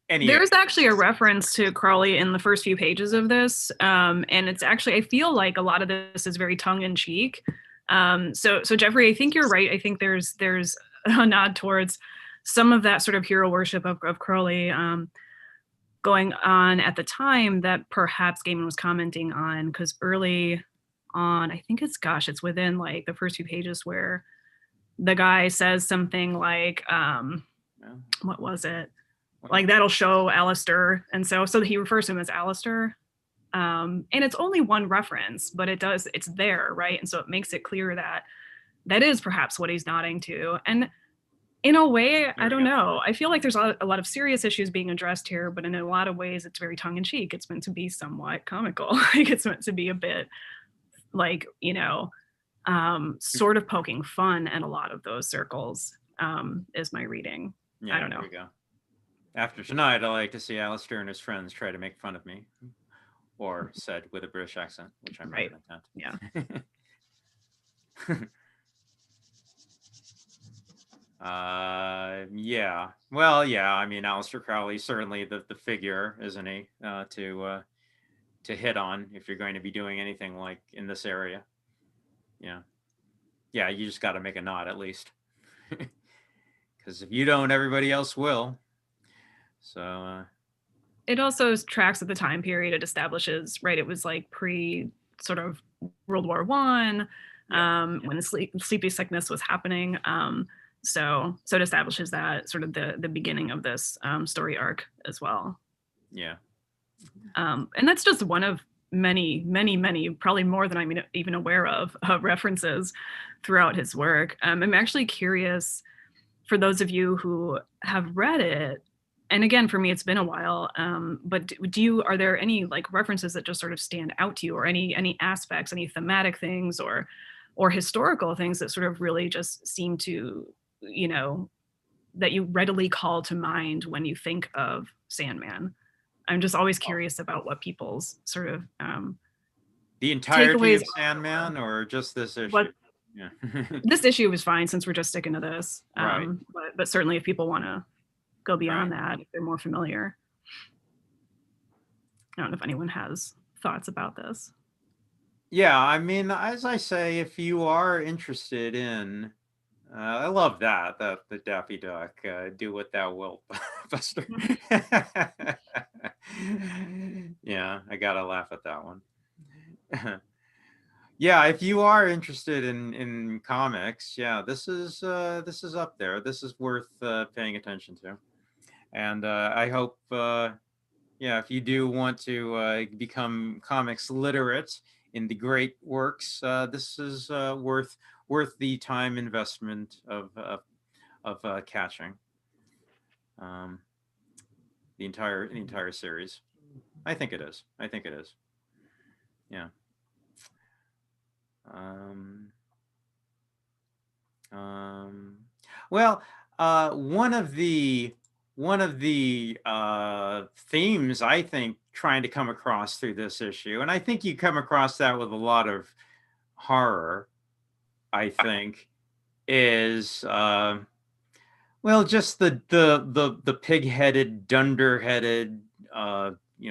There's actually a reference to Crowley in the first few pages of this, and it's actually, I feel like a lot of this is very tongue in cheek. So Jeffrey, I think you're right. I think there's a nod towards some of that sort of hero worship of Crowley going on at the time that perhaps Gaiman was commenting on, because early on, I think it's within like the first few pages where the guy says something like, what was it? Like, that'll show Aleister. And so he refers to him as Aleister. And it's only one reference, but it's there, right? And so it makes it clear that is perhaps what he's nodding to. And In a way, I we don't go. know. I feel like there's a lot of serious issues being addressed here, but in a lot of ways, it's very tongue in cheek. It's meant to be somewhat comical. Like it's meant to be a bit like, sort of poking fun at a lot of those circles, is my reading. Yeah, I don't know. there we go. After tonight, I like to see Alistair and his friends try to make fun of me, or said with a British accent, which I'm Right. not going to attempt. Yeah. Yeah. Well, yeah. I mean, Aleister Crowley's certainly the figure, isn't he? To hit on if you're going to be doing anything like in this area. Yeah. Yeah. You just got to make a knot at least, because if you don't, everybody else will. So. It also tracks at the time period. It establishes, right? It was like pre sort of World War One, when the sleepy sickness was happening. So it establishes that sort of the beginning of this story arc as well. Yeah. And that's just one of many, probably more than I'm even aware of references throughout his work. I'm actually curious for those of you who have read it. And again, for me, it's been a while. But are there any like references that just sort of stand out to you, or any aspects, any thematic things, or historical things that sort of really just seem to, that you readily call to mind when you think of Sandman? I'm just always curious about what people's sort of the entirety takeaways of Sandman, or just this issue? What, yeah. This issue was fine since we're just sticking to this. Right. But certainly if people want to go beyond that, if they're more familiar. I don't know if anyone has thoughts about this. Yeah, I mean, as I say, if you are interested in, I love that the Daffy Duck, do what thou wilt, Buster. Yeah, I gotta laugh at that one. Yeah, if you are interested in comics, yeah, this is up there. This is worth paying attention to, and I hope, yeah, if you do want to become comics literate in the great works, this is worth the time investment of catching the entire series. I think it is. Yeah. Well, one of the themes I think trying to come across through this issue, and I think you come across that with a lot of horror, I think, is well, just the pig-headed, dunder-headed,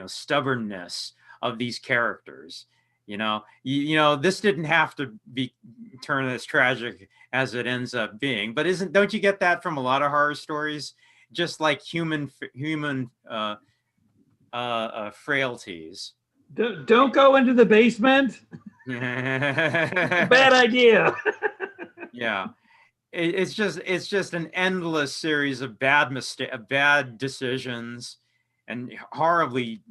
stubbornness of these characters. This didn't have to be turn as tragic as it ends up being, but don't you get that from a lot of horror stories? Just like human frailties. Don't go into the basement. Bad idea. Yeah. It's just an endless series of bad decisions and horribly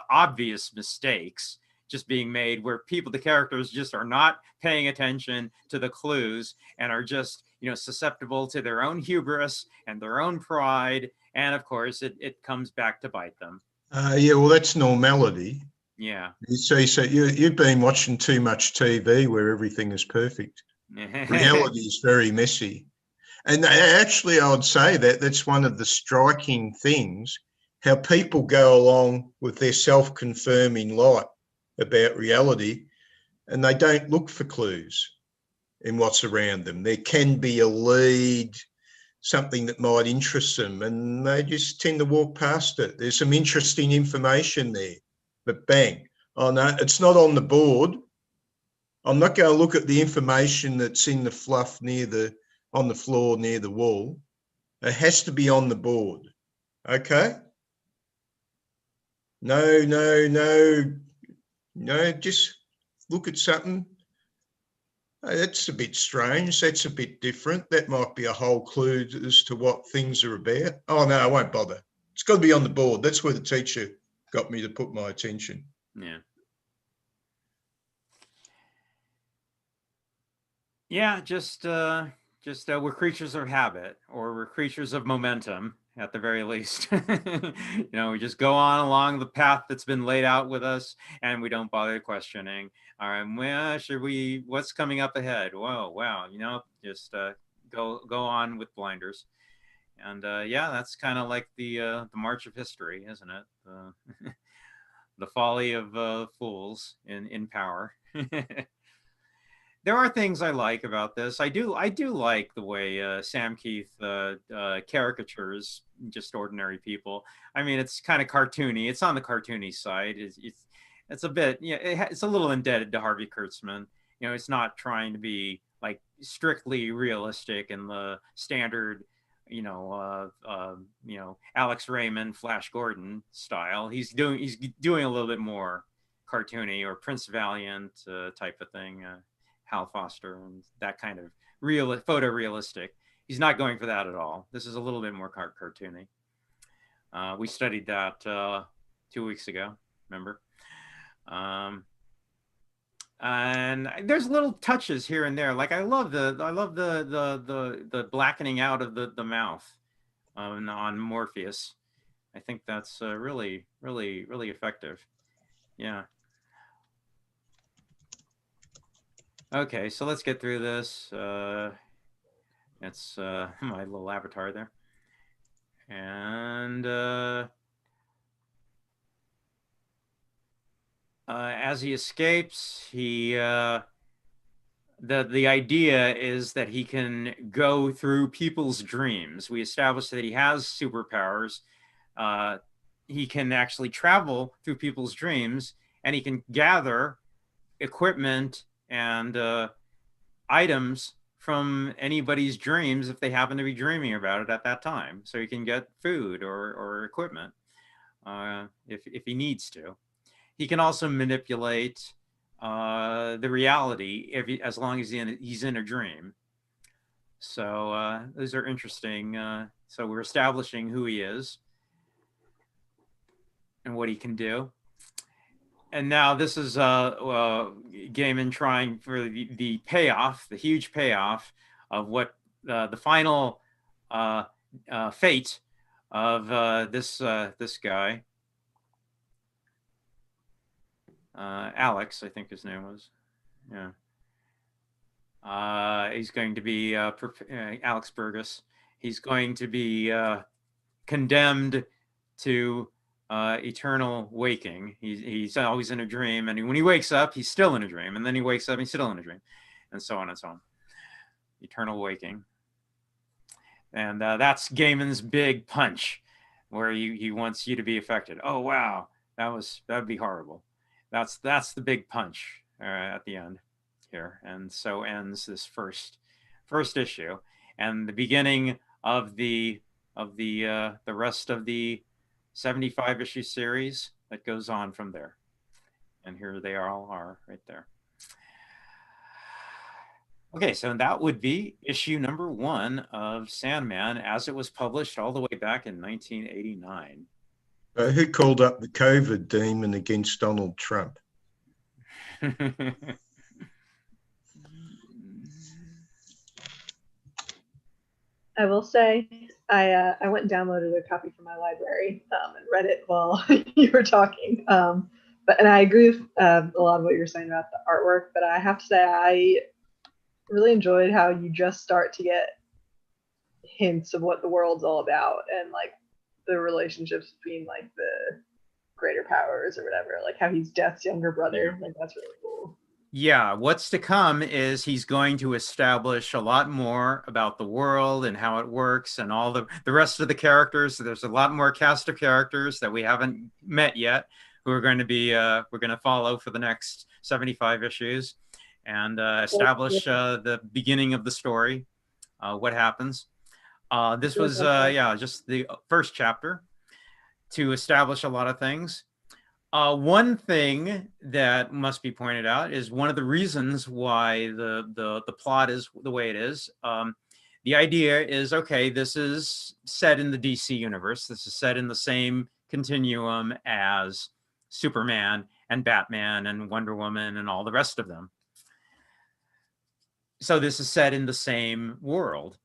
obvious mistakes just being made, where the characters just are not paying attention to the clues and are just susceptible to their own hubris and their own pride, and of course it comes back to bite them. Yeah, well, that's normality. Yeah. You see, so you've been watching too much TV where everything is perfect. Reality is very messy. And actually, I would say that's one of the striking things, how people go along with their self-confirming light about reality, and they don't look for clues in what's around them. There can be a lead, something that might interest them, and they just tend to walk past it. There's some interesting information there, but bang, oh no, it's not on the board. I'm not going to look at the information that's in the fluff on the floor near the wall. It has to be on the board. Okay? No, just look at something. Oh, that's a bit strange. That's a bit different. That might be a whole clue as to what things are about. Oh, no, I won't bother. It's got to be on the board. That's where the teacher got me to put my attention. Yeah. Yeah, just Just we're creatures of habit, or we're creatures of momentum at the very least. You know, we just go on along the path that's been laid out with us, and we don't bother questioning. All right, well, should we? What's coming up ahead? Whoa, wow, you know, just go on with blinders. And yeah, that's kind of like the march of history, isn't it? The folly of fools in power. There are things I like about this. I do like the way Sam Keith caricatures just ordinary people. I mean, it's kind of cartoony. It's on the cartoony side. It's a bit, yeah, it's a little indebted to Harvey Kurtzman. You know, it's not trying to be like strictly realistic in the standard, Alex Raymond, Flash Gordon style. He's doing a little bit more cartoony or Prince Valiant type of thing. Hal Foster and that kind of photorealistic. He's not going for that at all. This is a little bit more cartoony. We studied that 2 weeks ago, remember? And there's little touches here and there. Like I love the blackening out of the mouth on Morpheus. I think that's really effective. Yeah. Okay, so let's get through this. It's my little avatar there. And as he escapes, the idea is that he can go through people's dreams. We established that he has superpowers. He can actually travel through people's dreams, and he can gather equipment and items from anybody's dreams if they happen to be dreaming about it at that time. So he can get food or equipment if he needs to. He can also manipulate the reality as long as he's in a dream. So those are interesting. So we're establishing who he is and what he can do. And now this is Gaiman trying for the payoff, the huge payoff of what the final fate of this guy, Alex, I think his name was. Yeah. He's going to be Alex Burgess. He's going to be condemned to eternal waking. He's always in a dream, and when he wakes up, he's still in a dream, and then he wakes up, and he's still in a dream, and so on and so on. Eternal waking, and that's Gaiman's big punch, where he wants you to be affected. Oh wow, that'd be horrible. That's the big punch at the end here, and so ends this first issue, and the beginning of the rest of the 75 issue series that goes on from there. And here they all are right there. Okay, so that would be issue number 1 of Sandman as it was published all the way back in 1989. Who called up the COVID demon against Donald Trump? I will say I went and downloaded a copy from my library and read it while you were talking. And I agree with a lot of what you're saying about the artwork, but I have to say I really enjoyed how you just start to get hints of what the world's all about and like the relationships between like the greater powers or whatever, like how he's Death's younger brother. Like that's really cool. Yeah, what's to come is he's going to establish a lot more about the world and how it works and all the rest of the characters. There's a lot more cast of characters that we haven't met yet who are going to be we're going to follow for the next 75 issues and establish the beginning of the story, what happens. This was just the first chapter to establish a lot of things. One thing that must be pointed out is one of the reasons why the plot is the way it is. The idea is, okay, this is set in the DC universe. This is set in the same continuum as Superman and Batman and Wonder Woman and all the rest of them. so this is set in the same world.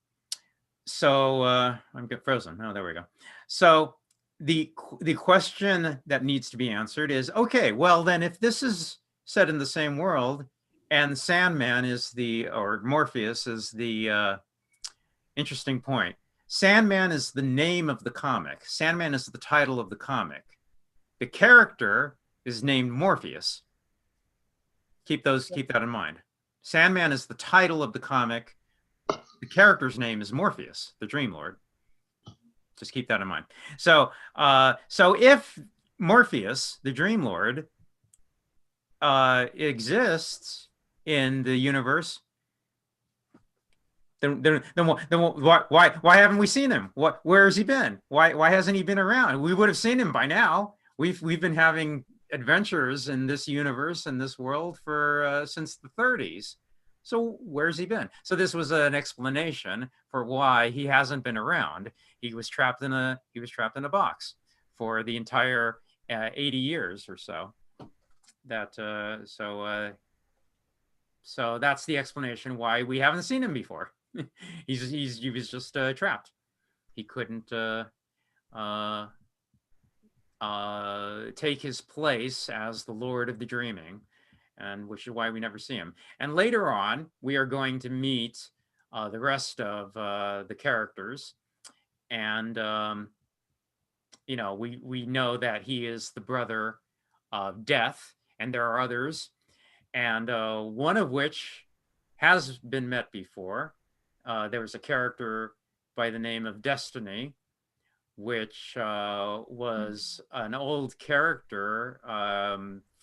So I'm getting frozen. Oh, there we go. So the question that needs to be answered is, okay, well then, if this is set in the same world, and Sandman is or Morpheus is the interesting point. Sandman is the name of the comic. Sandman is the title of the comic. The character is named Morpheus. Keep that in mind. Sandman is the title of the comic. The character's name is Morpheus, the Dream Lord. Just keep that in mind. So if Morpheus, the Dream Lord, exists in the universe, then why haven't we seen him? Where has he been? Why hasn't he been around? We would have seen him by now. We've been having adventures in this universe and this world for since the 30s. So where's he been? So this was an explanation for why he hasn't been around. He was trapped in a box for the entire 80 years or so. So that's the explanation why we haven't seen him before. He was just trapped. He couldn't take his place as the Lord of the Dreaming, and which is why we never see him. And later on, we are going to meet the rest of the characters, and we know that he is the brother of Death, and there are others, and one of which has been met before. There was a character by the name of Destiny, which was an old character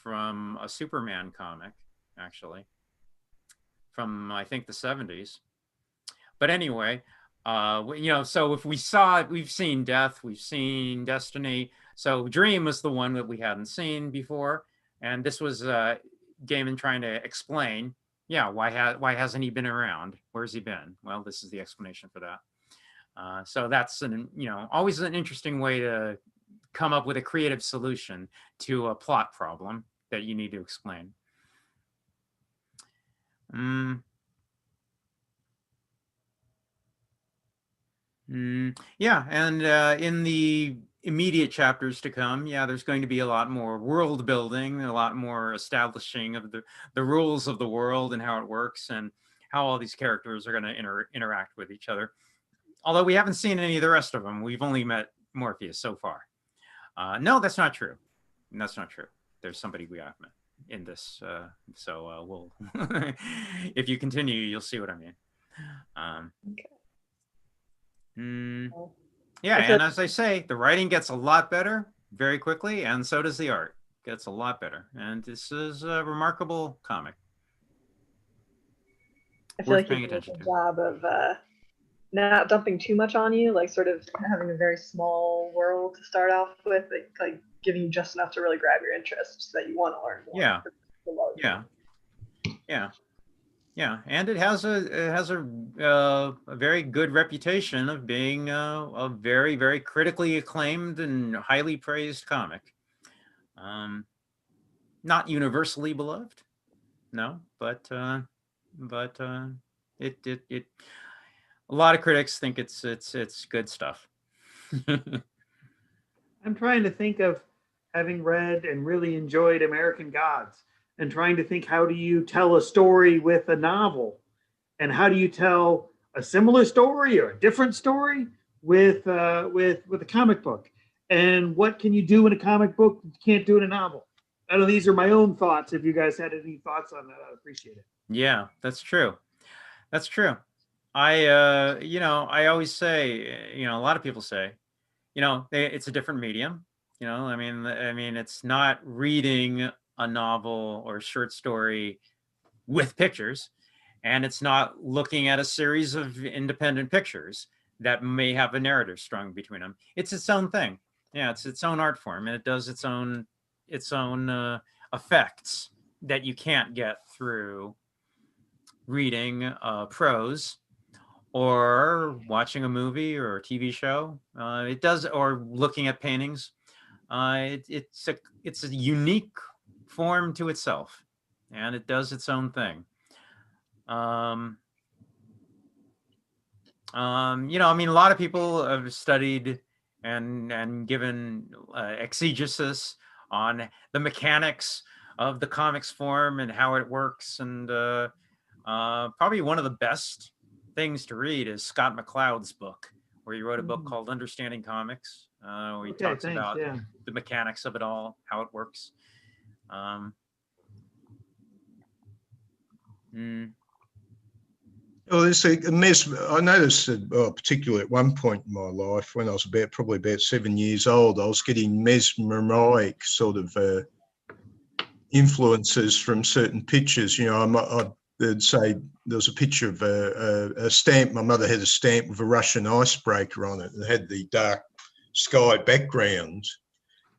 from a Superman comic, actually, from I think the 70s. But anyway, so if we've seen Death, we've seen Destiny. So Dream was the one that we hadn't seen before, and this was Gaiman trying to explain, why hasn't he been around? Where's he been? Well, this is the explanation for that. So that's always an interesting way to come up with a creative solution to a plot problem that you need to explain. Yeah, and in the immediate chapters to come, there's going to be a lot more world building, a lot more establishing of the rules of the world and how it works, and how all these characters are going to interact with each other. Although we haven't seen any of the rest of them. We've only met Morpheus so far. No, that's not true. That's not true. There's somebody we have met in this. So we'll, if you continue, you'll see what I mean. Yeah, and as I say, the writing gets a lot better very quickly, and so does the art. Gets a lot better. And this is a remarkable comic. I feel like you did a good job of not dumping too much on you, like sort of having a very small world to start off with, like giving you just enough to really grab your interest so that you want to learn more. Yeah, and it has a very good reputation of being a very, very critically acclaimed and highly praised comic. Not universally beloved, no, but it a lot of critics think it's good stuff. I'm trying to think of having read and really enjoyed American Gods, and trying to think, how do you tell a story with a novel, and how do you tell a similar story or a different story with a comic book, and what can you do in a comic book that you can't do in a novel? I know these are my own thoughts. If you guys had any thoughts on that, I'd appreciate it. Yeah, that's true. That's true. I always say, a lot of people say, it's a different medium. I mean, it's not reading a novel or a short story with pictures, and it's not looking at a series of independent pictures that may have a narrative strung between them. It's its own thing. Yeah, it's its own art form, and it does its own effects that you can't get through reading prose or watching a movie or a TV show. It does, or looking at paintings. It's a unique form to itself, and it does its own thing. Um, I mean, a lot of people have studied and given exegesis on the mechanics of the comics form and how it works. And probably one of the best things to read is Scott McCloud's book, where he wrote a book called Understanding Comics, where he talks about the mechanics of it all, how it works. Well, I noticed, particularly at one point in my life, when I was probably about 7 years old, I was getting mesmeric sort of influences from certain pictures. I'd say there was a picture of a stamp. My mother had a stamp with a Russian icebreaker on it and had the dark sky background.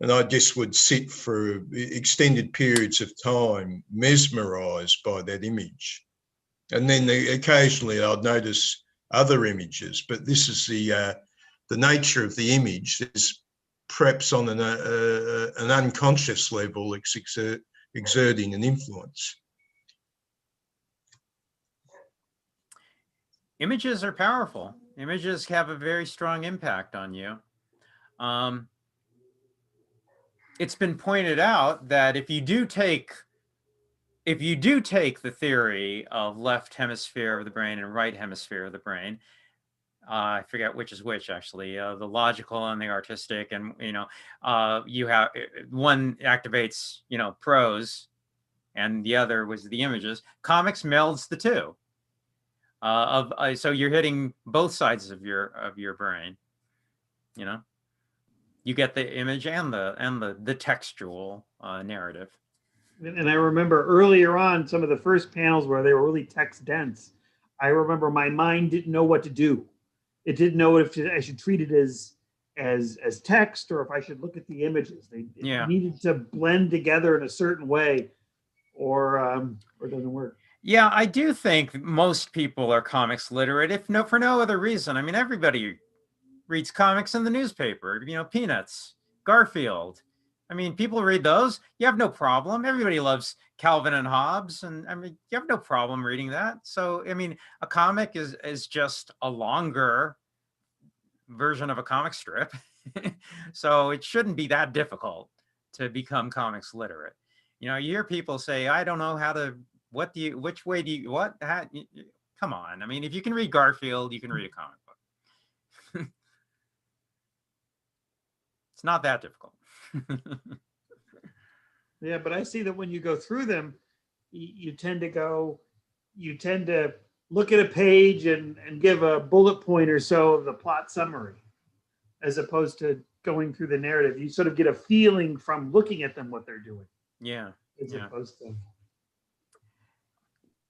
And I just would sit for extended periods of time mesmerised by that image. And then occasionally I'd notice other images, but this is the nature of the image. Is perhaps on an unconscious level exerting an influence. Images are powerful. Images have a very strong impact on you. It's been pointed out that if you do take the theory of left hemisphere of the brain and right hemisphere of the brain, I forget which is which actually, the logical and the artistic, and you have one activates prose, and the other was the images. Comics melds the two. So you're hitting both sides of your brain. You get the image and the textual narrative. And I remember earlier on some of the first panels where they were really text dense. I remember my mind didn't know what to do. It didn't know if I should treat it as text or if I should look at the images. It needed to blend together in a certain way, or it doesn't work. Yeah, I do think most people are comics literate, for no other reason. I mean, everybody reads comics in the newspaper. Peanuts, Garfield. I mean, people read those. You have no problem. Everybody loves Calvin and Hobbes, and I mean, you have no problem reading that. So, I mean, a comic is just a longer version of a comic strip. So it shouldn't be that difficult to become comics literate. You hear people say, "I don't know how to." Which way do you? What? Come on. I mean, if you can read Garfield, you can read a comic book. It's not that difficult. Yeah, but I see that when you go through them, you tend to look at a page and give a bullet point or so of the plot summary, as opposed to going through the narrative. You sort of get a feeling from looking at them what they're doing. Yeah. As opposed to.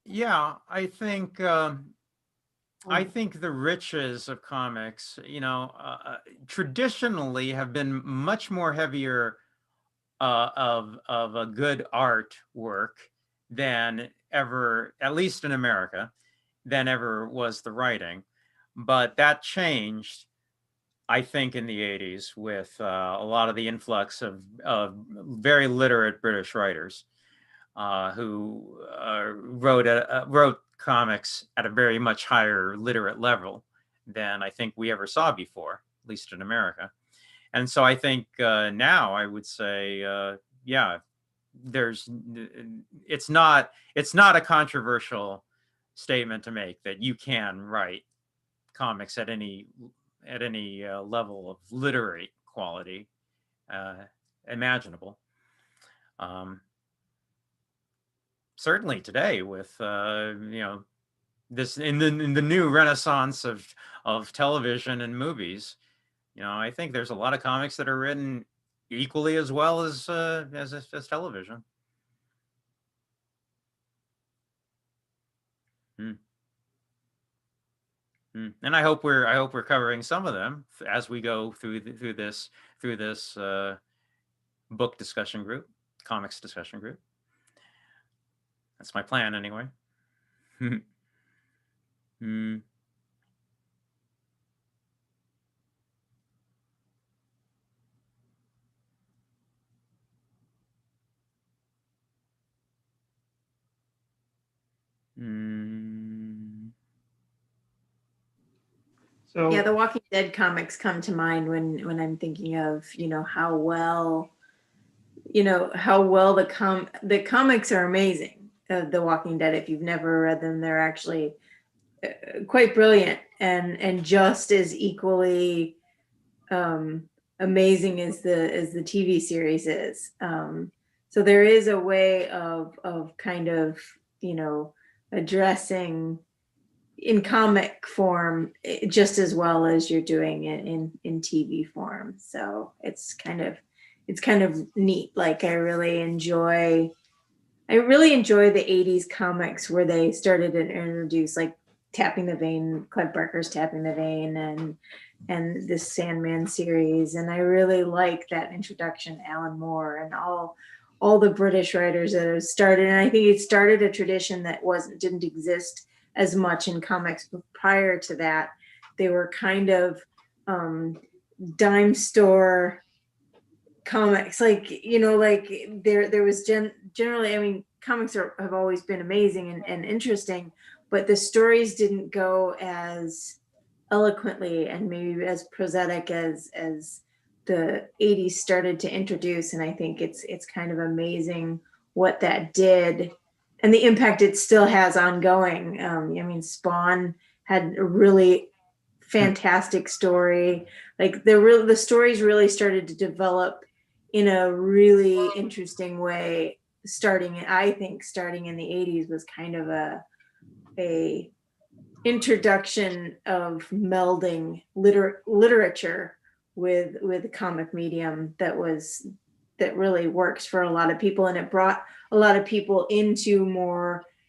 Yeah, I think the riches of comics, traditionally have been much more heavier of a good artwork than ever, at least in America, than ever was the writing. But that changed, I think, in the 80s with a lot of the influx of very literate British writers who wrote comics at a very much higher literate level than I think we ever saw before, at least in America. And so I think now I would say, it's not a controversial statement to make that you can write comics at any level of literary quality imaginable. Certainly today with this in the new renaissance of television and movies, I think there's a lot of comics that are written equally as well as television. And I hope we're covering some of them as we go through this book discussion group, comics discussion group. That's my plan anyway. So Yeah, the Walking Dead comics come to mind when I'm thinking of, how well, the comics are amazing. The Walking Dead, if you've never read them, they're actually quite brilliant and just as equally um, amazing as the TV series is. So there is a way of kind of, addressing in comic form just as well as you're doing it in TV form. So it's kind of neat. Like I really enjoy the 80s comics where they started to introduce like Tapping the Vein, Clive Barker's Tapping the Vein, and this Sandman series. And I really like that introduction, Alan Moore and all the British writers that have started. And I think it started a tradition that didn't exist as much in comics, but prior to that, they were kind of dime store comics, like there was generally, I mean, comics have always been amazing and interesting, but the stories didn't go as eloquently and maybe as prosaic as the 80s started to introduce. And I think it's kind of amazing what that did and the impact it still has ongoing. I mean, Spawn had a really fantastic story. Like the stories really started to develop in a really interesting way. I think starting in the 80s was kind of a introduction of melding literature with comic medium that really works for a lot of people, and it brought a lot of people into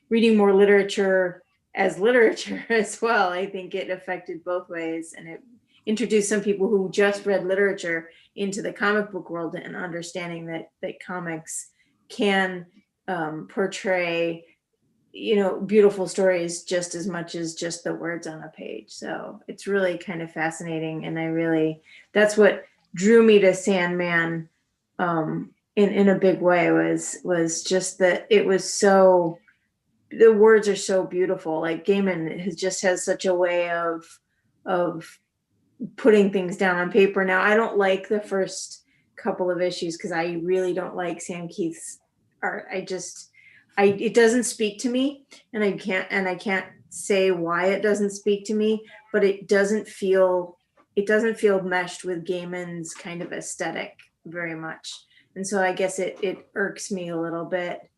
reading more literature as literature as well. I think it affected both ways, and it introduced some people who just read literature into the comic book world and understanding that comics can portray beautiful stories just as much as just the words on a page. So it's really kind of fascinating, and that's what drew me to Sandman in a big way was just that it was so, the words are so beautiful. Like Gaiman has such a way of putting things down on paper. Now, I don't like the first couple of issues because I really don't like Sam Keith's art. It doesn't speak to me, and I can't say why it doesn't speak to me, but it doesn't feel meshed with Gaiman's kind of aesthetic very much. And so I guess it irks me a little bit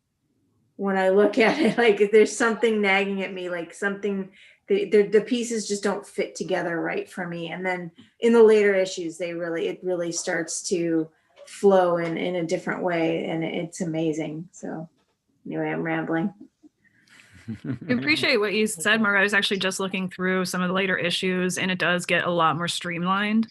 when I look at it. Like there's something nagging at me, like something, the pieces just don't fit together right for me. And then in the later issues, it really starts to flow in a different way, and it's amazing. So anyway, I'm rambling. I appreciate what you said, Mark. I was actually just looking through some of the later issues, and it does get a lot more streamlined.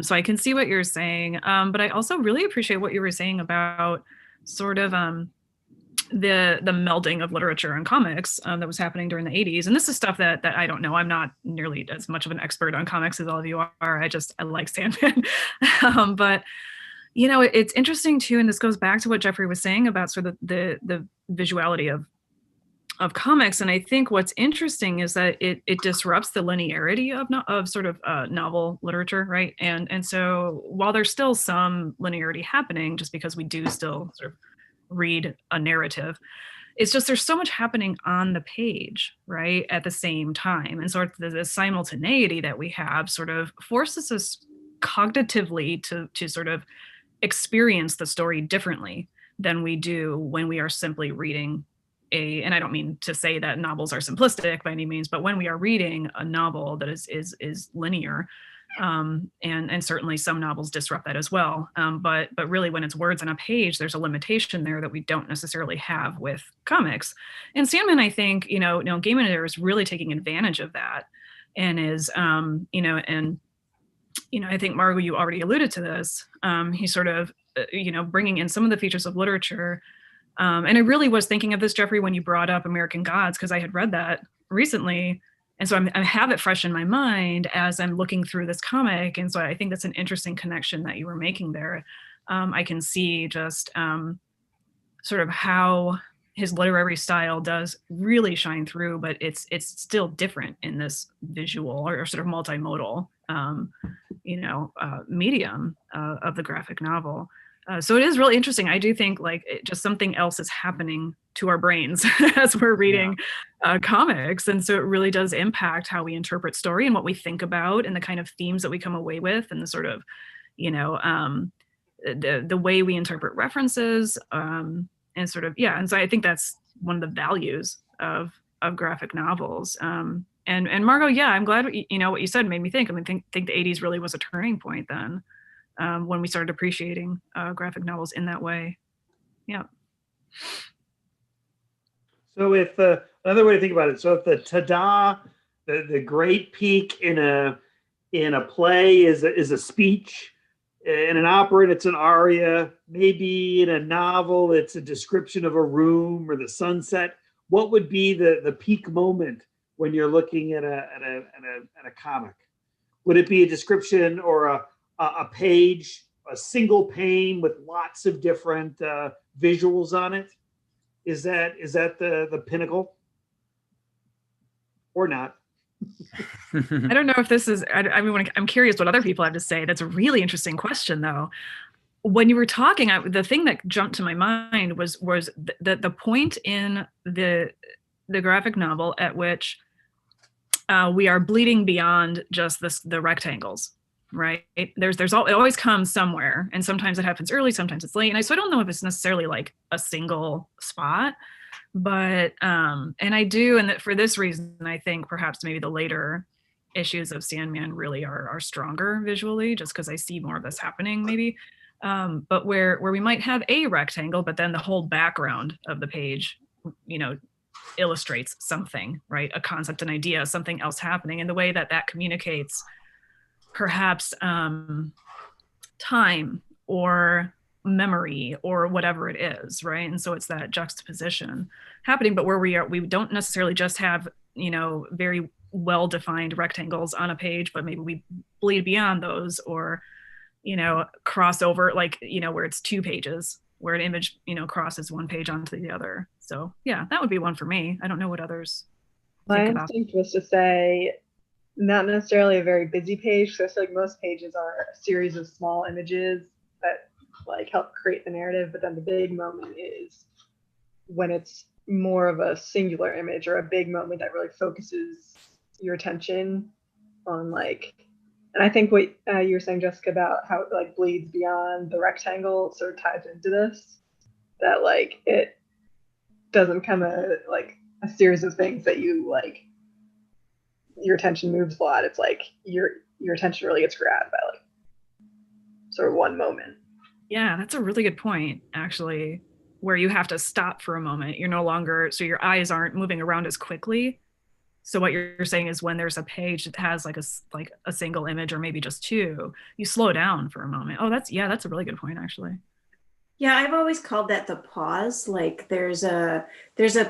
So I can see what you're saying. But I also really appreciate what you were saying about sort of the melding of literature and comics that was happening during the 80s. And this is stuff that I don't know. I'm not nearly as much of an expert on comics as all of you are. I like Sandman. But it's interesting too, and this goes back to what Jeffrey was saying about sort of the visuality of comics. And I think what's interesting is that it disrupts the linearity of sort of novel literature, right? And so while there's still some linearity happening, just because we do still sort of read a narrative, it's just there's so much happening on the page, right, at the same time. And sort of the simultaneity that we have sort of forces us cognitively to sort of experience the story differently than we do when we are simply reading and I don't mean to say that novels are simplistic by any means, but when we are reading a novel that is linear, and certainly some novels disrupt that as well. But really when it's words on a page, there's a limitation there that we don't necessarily have with comics. And Sandman, I think, Gaiman is really taking advantage of that, and is, I think, Margot, you already alluded to this. He's sort of, bringing in some of the features of literature. And I really was thinking of this, Jeffrey, when you brought up American Gods, because I had read that recently. And so I have it fresh in my mind as I'm looking through this comic. And so I think that's an interesting connection that you were making there. I can see just sort of how his literary style does really shine through, but it's still different in this visual or sort of multimodal, medium of the graphic novel. So it is really interesting. I do think like just something else is happening to our brains as we're reading comics. And so it really does impact how we interpret story and what we think about and the kind of themes that we come away with and the sort of, the way we interpret references and sort of, and so I think that's one of the values of graphic novels. And Margot, I'm glad, what you said made me think. I mean, think the 80s really was a turning point then. When we started appreciating graphic novels in that way. Yeah. So if another way to think about it, so if the ta-da, the great peak in a play is a speech, in an opera it's an aria, maybe in a novel it's a description of a room or the sunset, what would be the peak moment when you're looking at a comic? Would it be a description or a page, a single pane with lots of different visuals on it? Is that the pinnacle or not? I don't know if this is, I mean, I'm curious what other people have to say. That's a really interesting question though. When you were talking, the thing that jumped to my mind was the point in the graphic novel at which we are bleeding beyond just the rectangles. Right. It always comes somewhere. And sometimes it happens early, sometimes it's late. And so I don't know if it's necessarily like a single spot, but, and I do. And for this reason, I think perhaps maybe the later issues of Sandman really are stronger visually, just because I see more of this happening maybe. But where we might have a rectangle, but then the whole background of the page, illustrates something, right? A concept, an idea, something else happening, and the way that communicates perhaps time or memory or whatever it is, right? And so it's that juxtaposition happening, but where we don't necessarily just have, very well-defined rectangles on a page, but maybe we bleed beyond those or, cross over, like, where it's 2 pages, where an image, crosses one page onto the other. So yeah, that would be one for me. I don't know what others My think about. instinct was to say not necessarily a very busy page. So I feel like most pages are a series of small images that like help create the narrative. But then the big moment is when it's more of a singular image or a big moment that really focuses your attention on like, and I think what you were saying, Jessica, about how it like bleeds beyond the rectangle sort of ties into this, that like it doesn't come a series of things that you like, your attention moves a lot. It's like your attention really gets grabbed by like sort of one moment. Yeah, that's a really good point, actually, where you have to stop for a moment. You're no longer, so your eyes aren't moving around as quickly. So what you're saying is when there's a page that has like a single image or maybe just 2, you slow down for a moment. Oh, that's a really good point, actually. Yeah, I've always called that the pause. Like there's a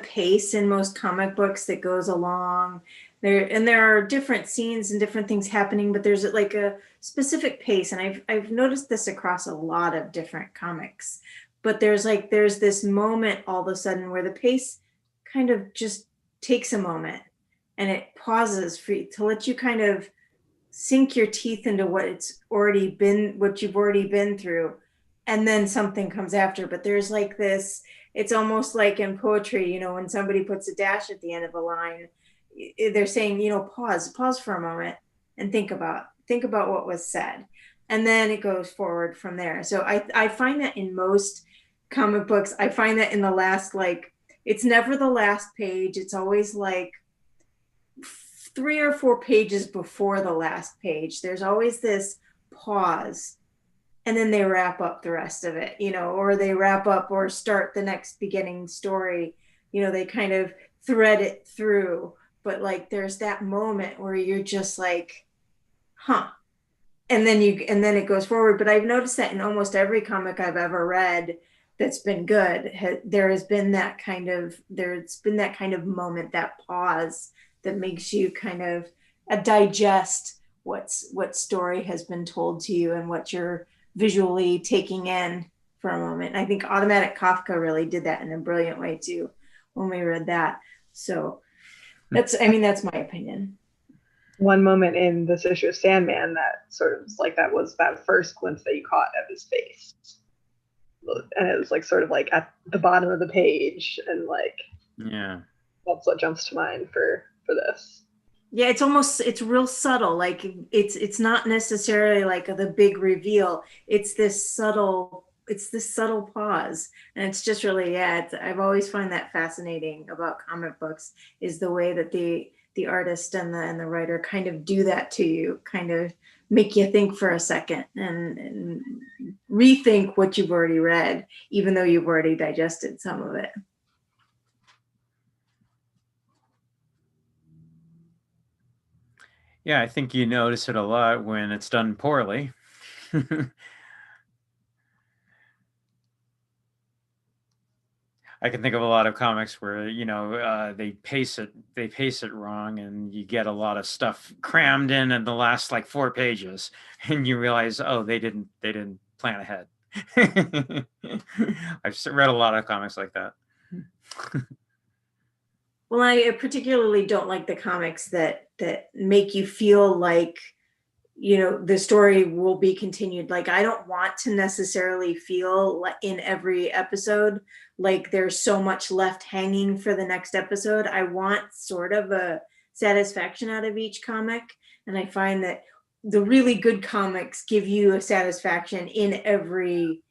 pace in most comic books that goes along there, and there are different scenes and different things happening, but there's like a specific pace. And I've noticed this across a lot of different comics. But there's this moment all of a sudden where the pace kind of just takes a moment and it pauses for you to let you kind of sink your teeth into what you've already been through. And then something comes after. But there's like this, it's almost like in poetry, when somebody puts a dash at the end of a line, they're saying, pause for a moment and think about what was said. And then it goes forward from there. So I find that in most comic books, I find that in the last, it's never the last page. It's always like 3 or 4 pages before the last page. There's always this pause. And then they wrap up the rest of it, or they wrap up or start the next beginning story. They kind of thread it through. But like there's that moment where you're just like, huh. And then it goes forward. But I've noticed that in almost every comic I've ever read that's been good, there's been that kind of moment, that pause that makes you kind of digest what story has been told to you and what you're visually taking in for a moment. I think Automatic Kafka really did that in a brilliant way too. when we read that. So that's my opinion. One moment in this issue of Sandman that sort of was like, that was that first glimpse that you caught of his face. And it was like sort of like at the bottom of the page, and like, Yeah. that's what jumps to mind for this. Yeah, it's real subtle. Like it's not necessarily like the big reveal. It's this subtle pause. And it's just really, I've always found that fascinating about comic books, is the way that the artist and the writer kind of do that to you, kind of make you think for a second and rethink what you've already read, even though you've already digested some of it. Yeah, I think you notice it a lot when it's done poorly. I can think of a lot of comics where, you know, they pace it wrong, and you get a lot of stuff crammed in the last like 4 pages, and you realize, oh, they didn't plan ahead. I've read a lot of comics like that. Well, I particularly don't like the comics that make you feel like, you know, the story will be continued. Like, I don't want to necessarily feel like in every episode like there's so much left hanging for the next episode. I want sort of a satisfaction out of each comic, and I find that the really good comics give you a satisfaction in every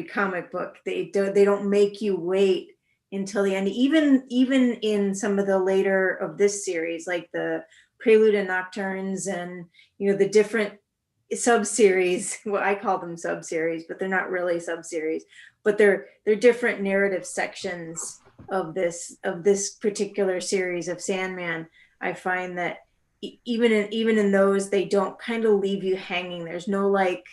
comic book. They don't make you wait until the end. Even in some of the later of this series, like the Prelude and Nocturnes, and, you know, the different sub-series. Well, I call them sub-series, but they're not really sub-series, but they're different narrative sections of this particular series of Sandman. I find that even in those, they don't kind of leave you hanging. There's no like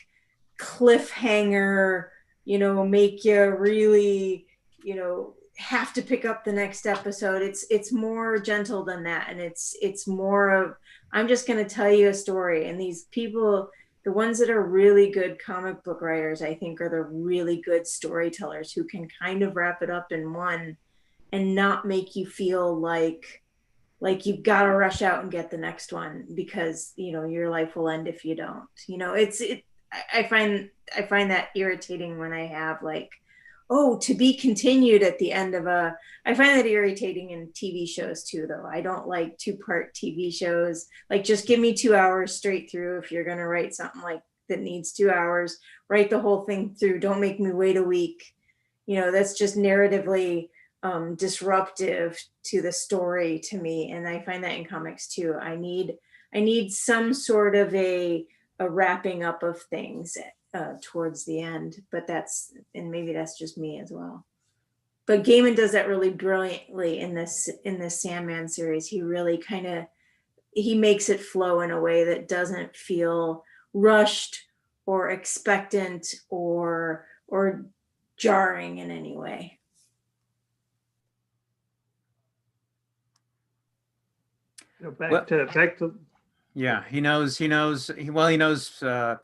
cliffhanger, you know, make you really, you know, have to pick up the next episode. It's more gentle than that, and it's more of, I'm just going to tell you a story. And these people, the ones that are really good comic book writers, I think, are the really good storytellers who can kind of wrap it up in one and not make you feel like you've got to rush out and get the next one, because, you know, your life will end if you don't. You know, I find that irritating when I have like, oh, to be continued at the end of I find that irritating in TV shows too, though. I don't like 2-part TV shows. Like, just give me 2 hours straight through. If you're going to write something like that needs 2 hours, write the whole thing through. Don't make me wait a week. You know, that's just narratively disruptive to the story to me. And I find that in comics too. I need some sort of a wrapping up of things towards the end, but maybe that's just me as well. But Gaiman does that really brilliantly in this Sandman series. He really he makes it flow in a way that doesn't feel rushed or expectant or jarring in any way. Back to Yeah, he knows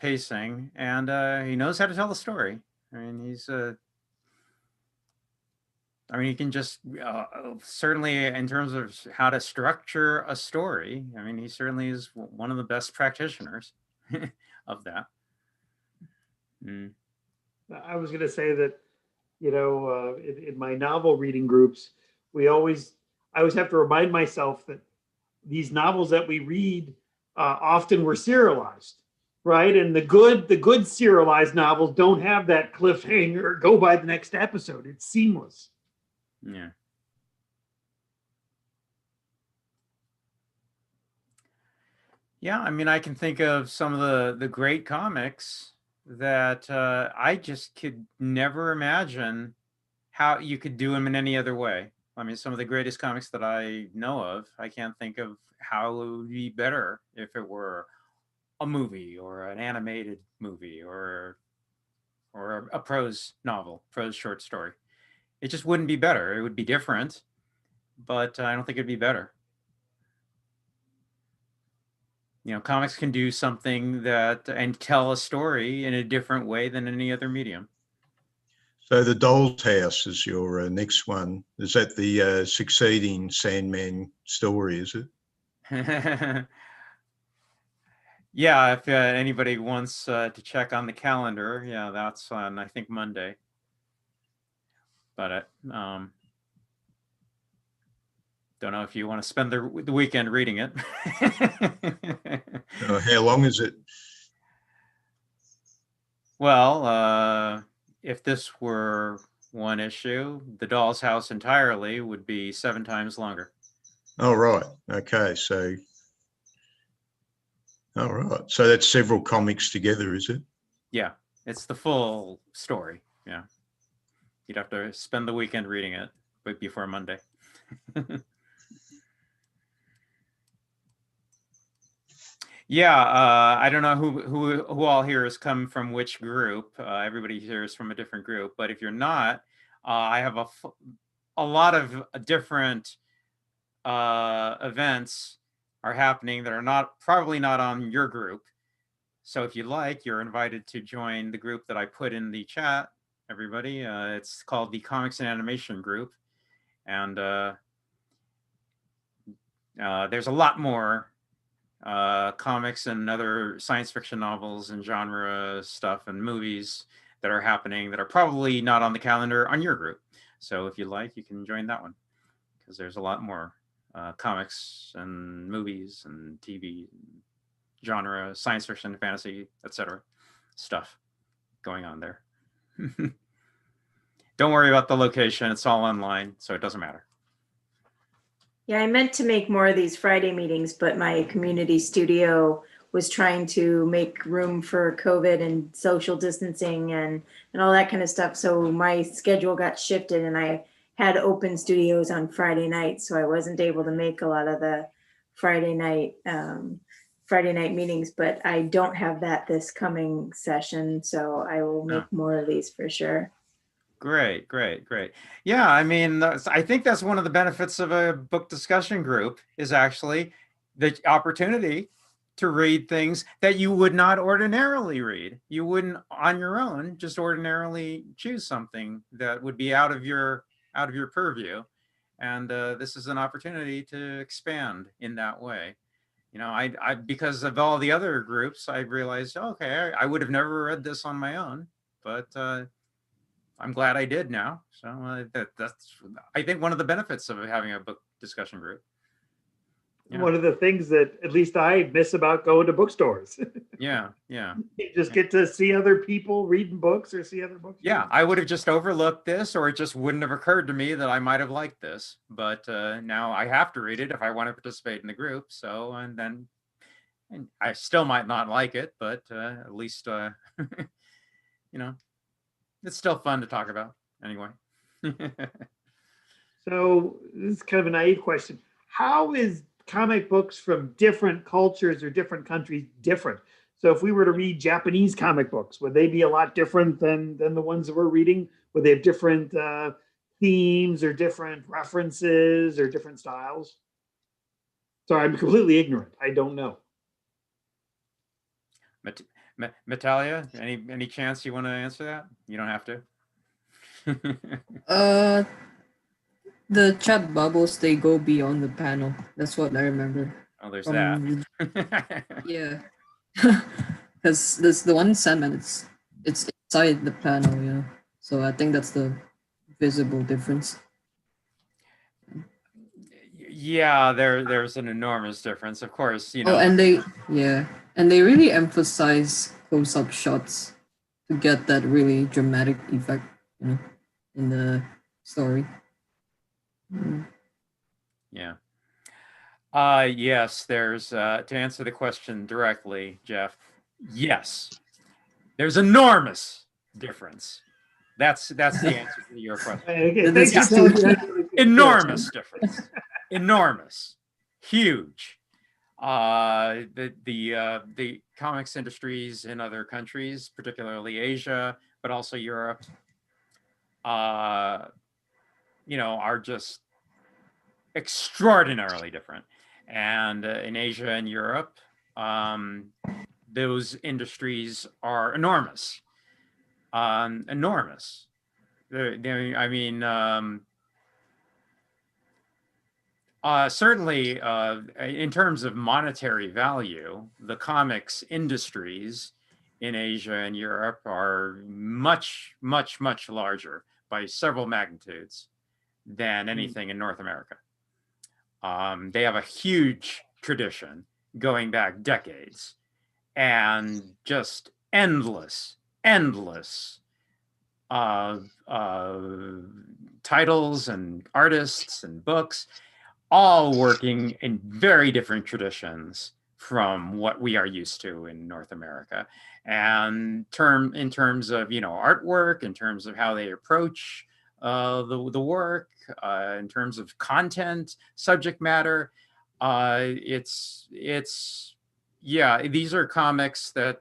pacing, and he knows how to tell the story. I mean, he can just certainly, in terms of how to structure a story, I mean, he certainly is one of the best practitioners of that. Mm. I was going to say that, you know, in my novel reading groups, I always have to remind myself that these novels that we read often were serialized, right? And the good serialized novels don't have that cliffhanger, go by the next episode. It's seamless. Yeah. Yeah, I mean, I can think of some of the great comics that I just could never imagine how you could do them in any other way. I mean, some of the greatest comics that I know of, I can't think of how it would be better if it were a movie or an animated movie or a prose novel, prose short story. It just wouldn't be better. It would be different, but I don't think it'd be better. You know, comics can do something and tell a story in a different way than any other medium. So the Doll's House is your next one. Is that the succeeding Sandman story, is it? Yeah, if anybody wants to check on the calendar, yeah, that's on, I think, Monday. But don't know if you want to spend the weekend reading it. How long is it? Well, if this were one issue, The Doll's House entirely would be 7 times longer. Oh, right. Okay. So, all right. So that's several comics together, is it? Yeah, it's the full story. Yeah. You'd have to spend the weekend reading it before Monday. Yeah, I don't know who all here has come from which group. Everybody here is from a different group, but if you're not, I have a lot of different events are happening that are probably not on your group. So if you like, you're invited to join the group that I put in the chat, everybody. It's called the Comics and Animation Group. And there's a lot more comics and other science fiction novels and genre stuff and movies that are happening that are probably not on the calendar on your group. So if you like, you can join that one because there's a lot more comics and movies and TV genre, science fiction, fantasy, etc. stuff going on there. Don't worry about the location. It's all online, so it doesn't matter. Yeah, I meant to make more of these Friday meetings, but my community studio was trying to make room for COVID and social distancing and all that kind of stuff. So my schedule got shifted and I had open studios on Friday night. So I wasn't able to make a lot of the Friday night meetings, but I don't have that this coming session. So I will make more of these for sure. Great. Yeah, I mean, I think that's one of the benefits of a book discussion group is actually the opportunity to read things that you would not ordinarily read. You wouldn't on your own just ordinarily choose something that would be out of your purview. And this is an opportunity to expand in that way. You know, I because of all the other groups, I realized, okay, I would have never read this on my own, but I'm glad I did now. So that's, I think, one of the benefits of having a book discussion group. Yeah. One of the things that at least I miss about going to bookstores. Yeah. You just get to see other people reading books or see other books. Yeah, I would have just overlooked this, or it just wouldn't have occurred to me that I might have liked this. But now I have to read it if I want to participate in the group. So, and I still might not like it, but at least, you know, it's still fun to talk about anyway. So this is kind of a naive question. How is comic books from different cultures or different countries different? So if we were to read Japanese comic books, would they be a lot different than the ones that we're reading? Would they have different themes or different references or different styles? Sorry, I'm completely ignorant. I don't know. Natalia, any chance you want to answer that? You don't have to. The chat bubbles, they go beyond the panel. That's what I remember. Oh, there's that. Yeah. Because there's the one Sandman, it's inside the panel, yeah. So I think that's the visible difference. Yeah, there's an enormous difference, of course, you know. Oh, and they really emphasize close-up shots to get that really dramatic effect, you know, in the story. Yeah. Yes, there's to answer the question directly, Jeff. Yes, there's enormous difference. That's the answer to your question. Enormous difference. Enormous, huge. The comics industries in other countries, particularly Asia, but also Europe, you know, are just extraordinarily different. And in Asia and Europe, those industries are enormous, enormous. I mean, certainly, in terms of monetary value, the comics industries in Asia and Europe are much, much, much larger by several magnitudes than anything in North America. They have a huge tradition going back decades and just endless, endless uh, titles and artists and books, all working in very different traditions from what we are used to in North America. And in terms of, you know, artwork, in terms of how they approach the work, in terms of content, subject matter, it's yeah, these are comics that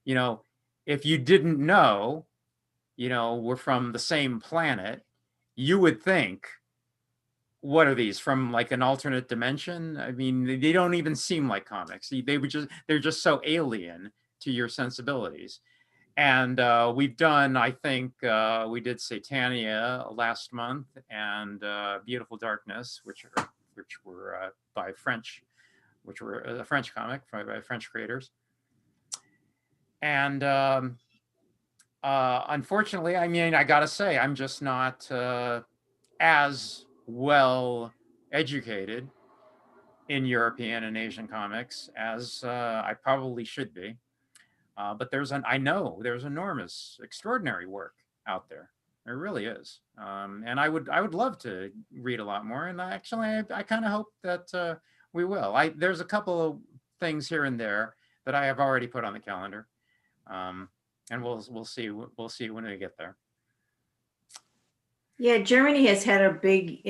you know, if you didn't know, you know, we're from the same planet, you would think, what are these, from like an alternate dimension? I mean, they don't even seem like comics. They're just so alien to your sensibilities. And we've done, I think, we did Satania last month, and Beautiful Darkness, which were by French, which were a French comic by French creators. And unfortunately, I mean, I gotta say, I'm just not as well educated in European and Asian comics as I probably should be. But I know there's enormous, extraordinary work out there. There really is, and I would love to read a lot more. And I kind of hope that we will. There's a couple of things here and there that I have already put on the calendar, and we'll see when we get there. Yeah, Germany has had a big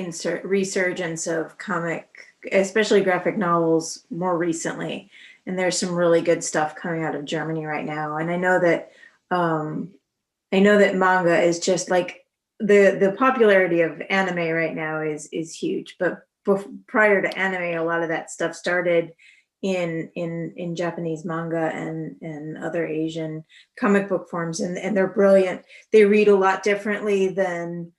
resurgence of comic, especially graphic novels, more recently. And there's some really good stuff coming out of Germany right now. And I know that manga is just like the popularity of anime right now is huge. But prior to anime, a lot of that stuff started in Japanese manga and other Asian comic book forms, and they're brilliant. They read a lot differently than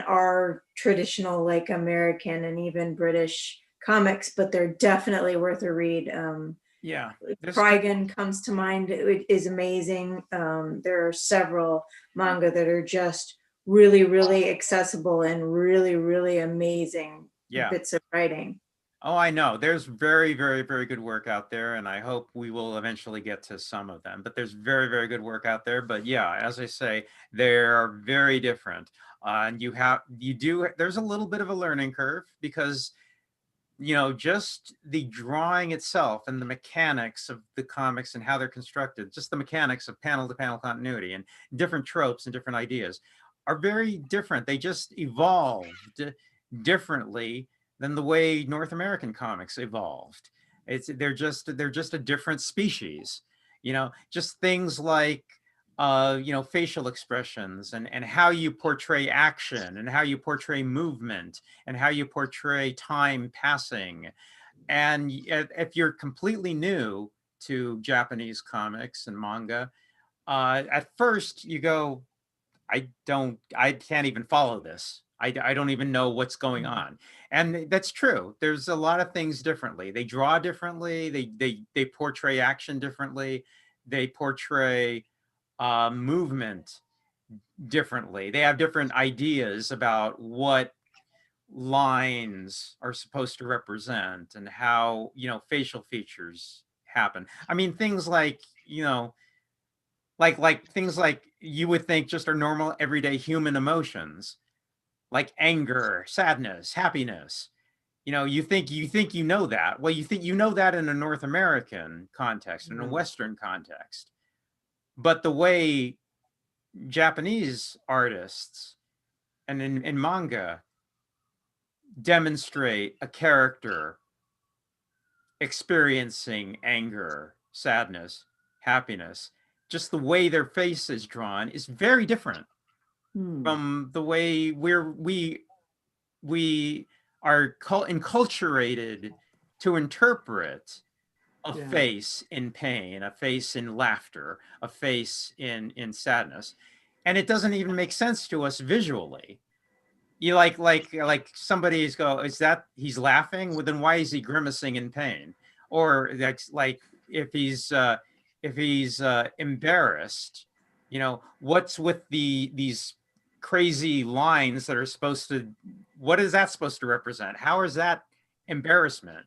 our traditional, like, American and even British comics, but they're definitely worth a read. Yeah, Trigun comes to mind. It is amazing. There are several manga that are just really, really accessible and really, really amazing bits of writing. Oh, I know. There's very, very, very good work out there, and I hope we will eventually get to some of them. But there's very, very good work out there. But yeah, as I say, they're very different. And there's a little bit of a learning curve because, you know, just the drawing itself and the mechanics of the comics and how they're constructed, just the mechanics of panel to panel continuity and different tropes and different ideas are very different. They just evolved differently than the way North American comics evolved. They're just a different species. You know, just things like you know, facial expressions and how you portray action and how you portray movement and how you portray time passing. And if you're completely new to Japanese comics and manga, at first you go, I can't even follow this. I don't even know what's going on. And that's true. There's a lot of things differently. They draw differently. They portray action differently. They portray movement differently. They have different ideas about what lines are supposed to represent and how, you know, facial features happen. I mean, things like, you know, like things like you would think just are normal everyday human emotions, like anger, sadness, happiness. You know, you think you know that. Well, you think you know that in a North American context, in a Western context. But the way Japanese artists and in manga demonstrate a character experiencing anger, sadness, happiness, just the way their face is drawn is very different from the way we are enculturated to interpret a face in pain, a face in laughter, a face in sadness. and it doesn't even make sense to us visually. You like somebody's go, is that he's laughing? Well, then why is he grimacing in pain? Or like if he's embarrassed, you know, what's with these crazy lines that are supposed to, what is that supposed to represent? How is that embarrassment?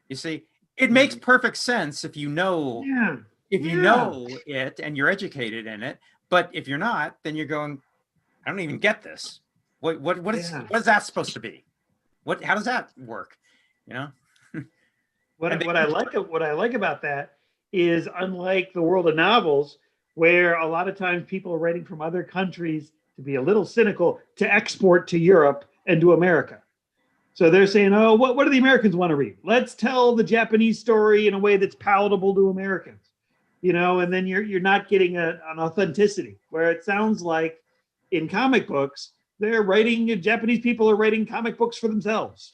You see, it makes perfect sense if you know, Yeah. if you know it and you're educated in it. But if you're not, then you're going, I don't even get this. What is that supposed to be? How does that work? You know? What I like about that is, unlike the world of novels, where a lot of times people are writing from other countries to be a little cynical to export to Europe and to America. So they're saying, oh, what do the Americans want to read? Let's tell the Japanese story in a way that's palatable to Americans, you know, and then you're not getting an authenticity, where it sounds like in comic books, Japanese people are writing comic books for themselves.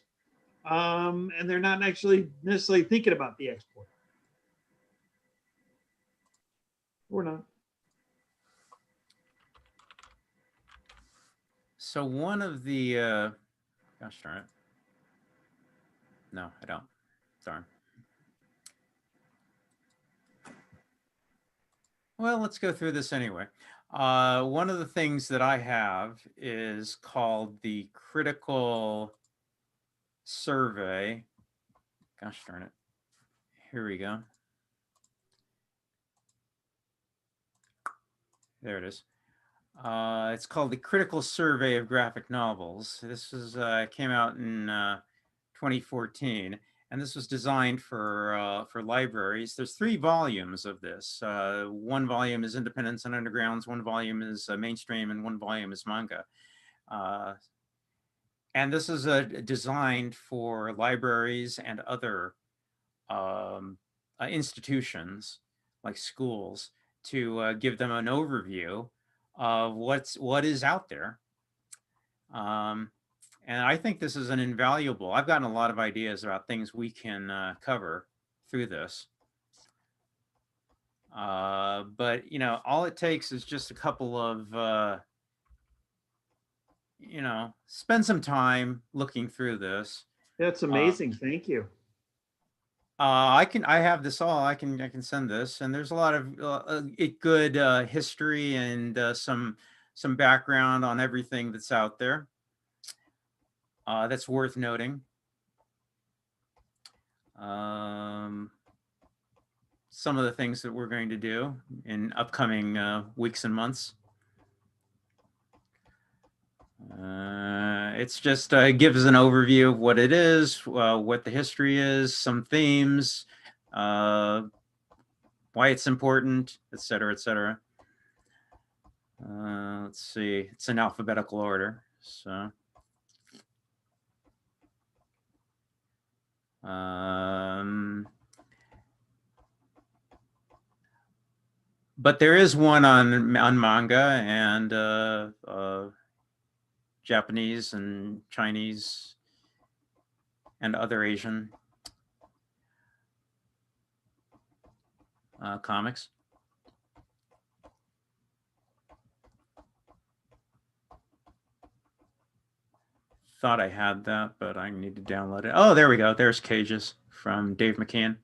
And they're not actually necessarily thinking about the export. Or not. So one of the, gosh darn it. No, I don't. Darn. Well, let's go through this anyway. One of the things that I have is called the critical survey. Gosh darn it. Here we go. There it is. It's called the Critical Survey of Graphic Novels. This is came out in 2014, and this was designed for libraries. There's 3 volumes of this. One volume is Independents and Undergrounds, one volume is mainstream, and one volume is manga. And this is designed for libraries and other institutions like schools to give them an overview of what is out there. And I think this is an invaluable, I've gotten a lot of ideas about things we can cover through this. But, you know, all it takes is just a couple of, you know, spend some time looking through this. That's amazing. Thank you. I have this all. I can send this, and there's a lot of good history and some background on everything that's out there. That's worth noting. Some of the things that we're going to do in upcoming weeks and months. It's just gives an overview of what it is, what the history is, some themes, why it's important, etc., etc. Let's see, it's in alphabetical order, so. But there is one on manga and Japanese and Chinese and other Asian comics. Thought I had that, but I need to download it. Oh, there we go. There's Cages from Dave McKean.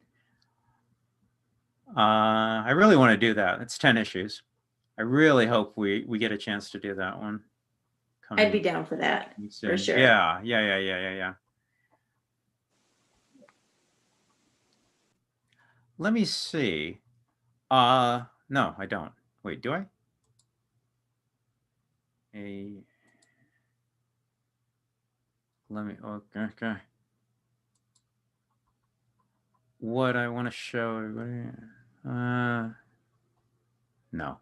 I really want to do that. It's 10 issues. I really hope we get a chance to do that one. I'd be down for that, for sure. Yeah. Let me see. No, I don't. Wait, do I? Let me, okay. What I want to show everybody. No.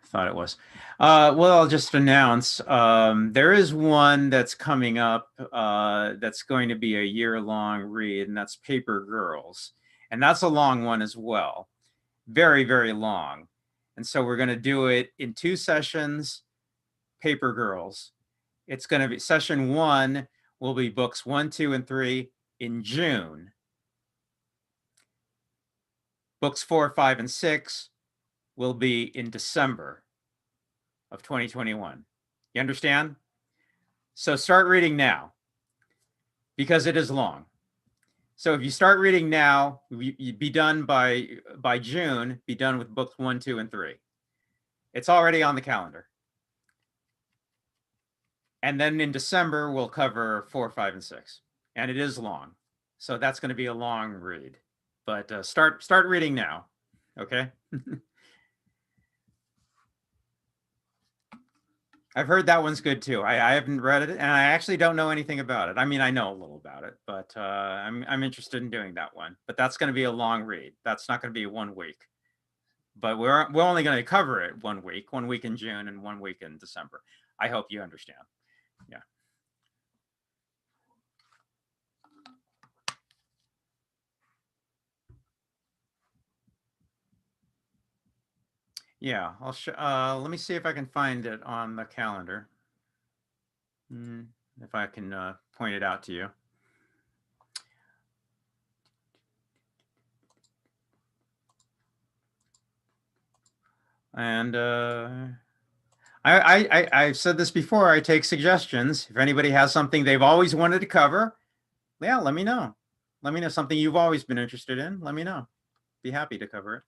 Thought it was. Well, I'll just announce there is one that's coming up that's going to be a year-long read, and that's Paper Girls. And that's a long one as well. Very, very long. And so we're going to do it in 2 sessions, Paper Girls. It's going to be session 1 will be books 1, 2, and 3 in June. Books 4, 5, and 6 will be in December of 2021. You understand? So start reading now because it is long. So if you start reading now, you'd be done by June, be done with books 1, 2, and 3. It's already on the calendar. And then in December, we'll cover 4, 5, and 6. And it is long. So that's going to be a long read. But start reading now. Okay? I've heard that one's good too. I haven't read it, and I actually don't know anything about it. I mean, I know a little about it, but I'm interested in doing that one. But that's going to be a long read. That's not going to be 1 week. But we're only going to cover it 1 week in June and 1 week in December. I hope you understand. Yeah. Yeah, let me see if I can find it on the calendar. If I can point it out to you. And I've said this before. I take suggestions. If anybody has something they've always wanted to cover, yeah, let me know. Let me know something you've always been interested in. Let me know. Be happy to cover it.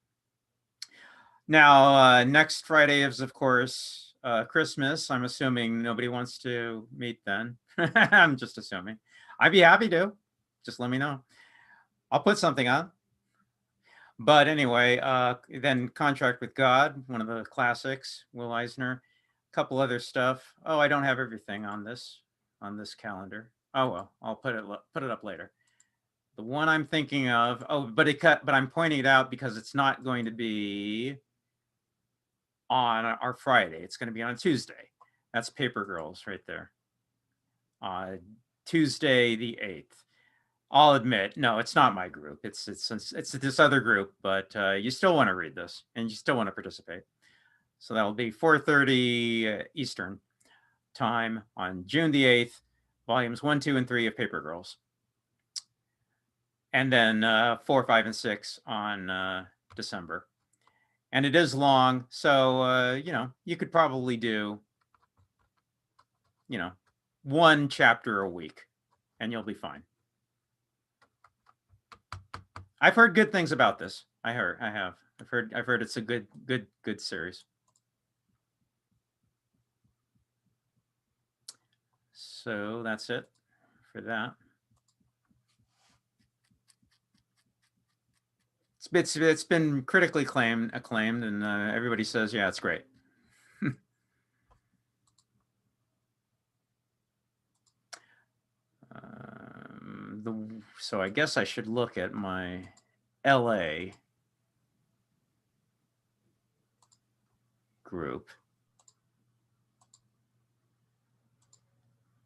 Now, next Friday is, of course, Christmas. I'm assuming nobody wants to meet then. I'm just assuming. I'd be happy to. Just let me know. I'll put something on. But anyway, then Contract with God, one of the classics, Will Eisner. A couple other stuff. Oh, I don't have everything on this calendar. Oh well, I'll put it up later. The one I'm thinking of. Oh, but I'm pointing it out because it's not going to be on our Friday. It's going to be on Tuesday. That's Paper Girls right there. Tuesday the 8th. I'll admit, no, it's not my group. It's this other group, but you still want to read this and you still want to participate. So that'll be 4:30 Eastern time on June the 8th, volumes 1, 2, and 3 of Paper Girls. And then 4, 5, and 6 on December. And it is long, so you could probably do 1 chapter a week and you'll be fine. I've heard good things about this. I've heard it's a good series. So that's it for that. It's been critically acclaimed, and everybody says, yeah, it's great. So I guess I should look at my LA group.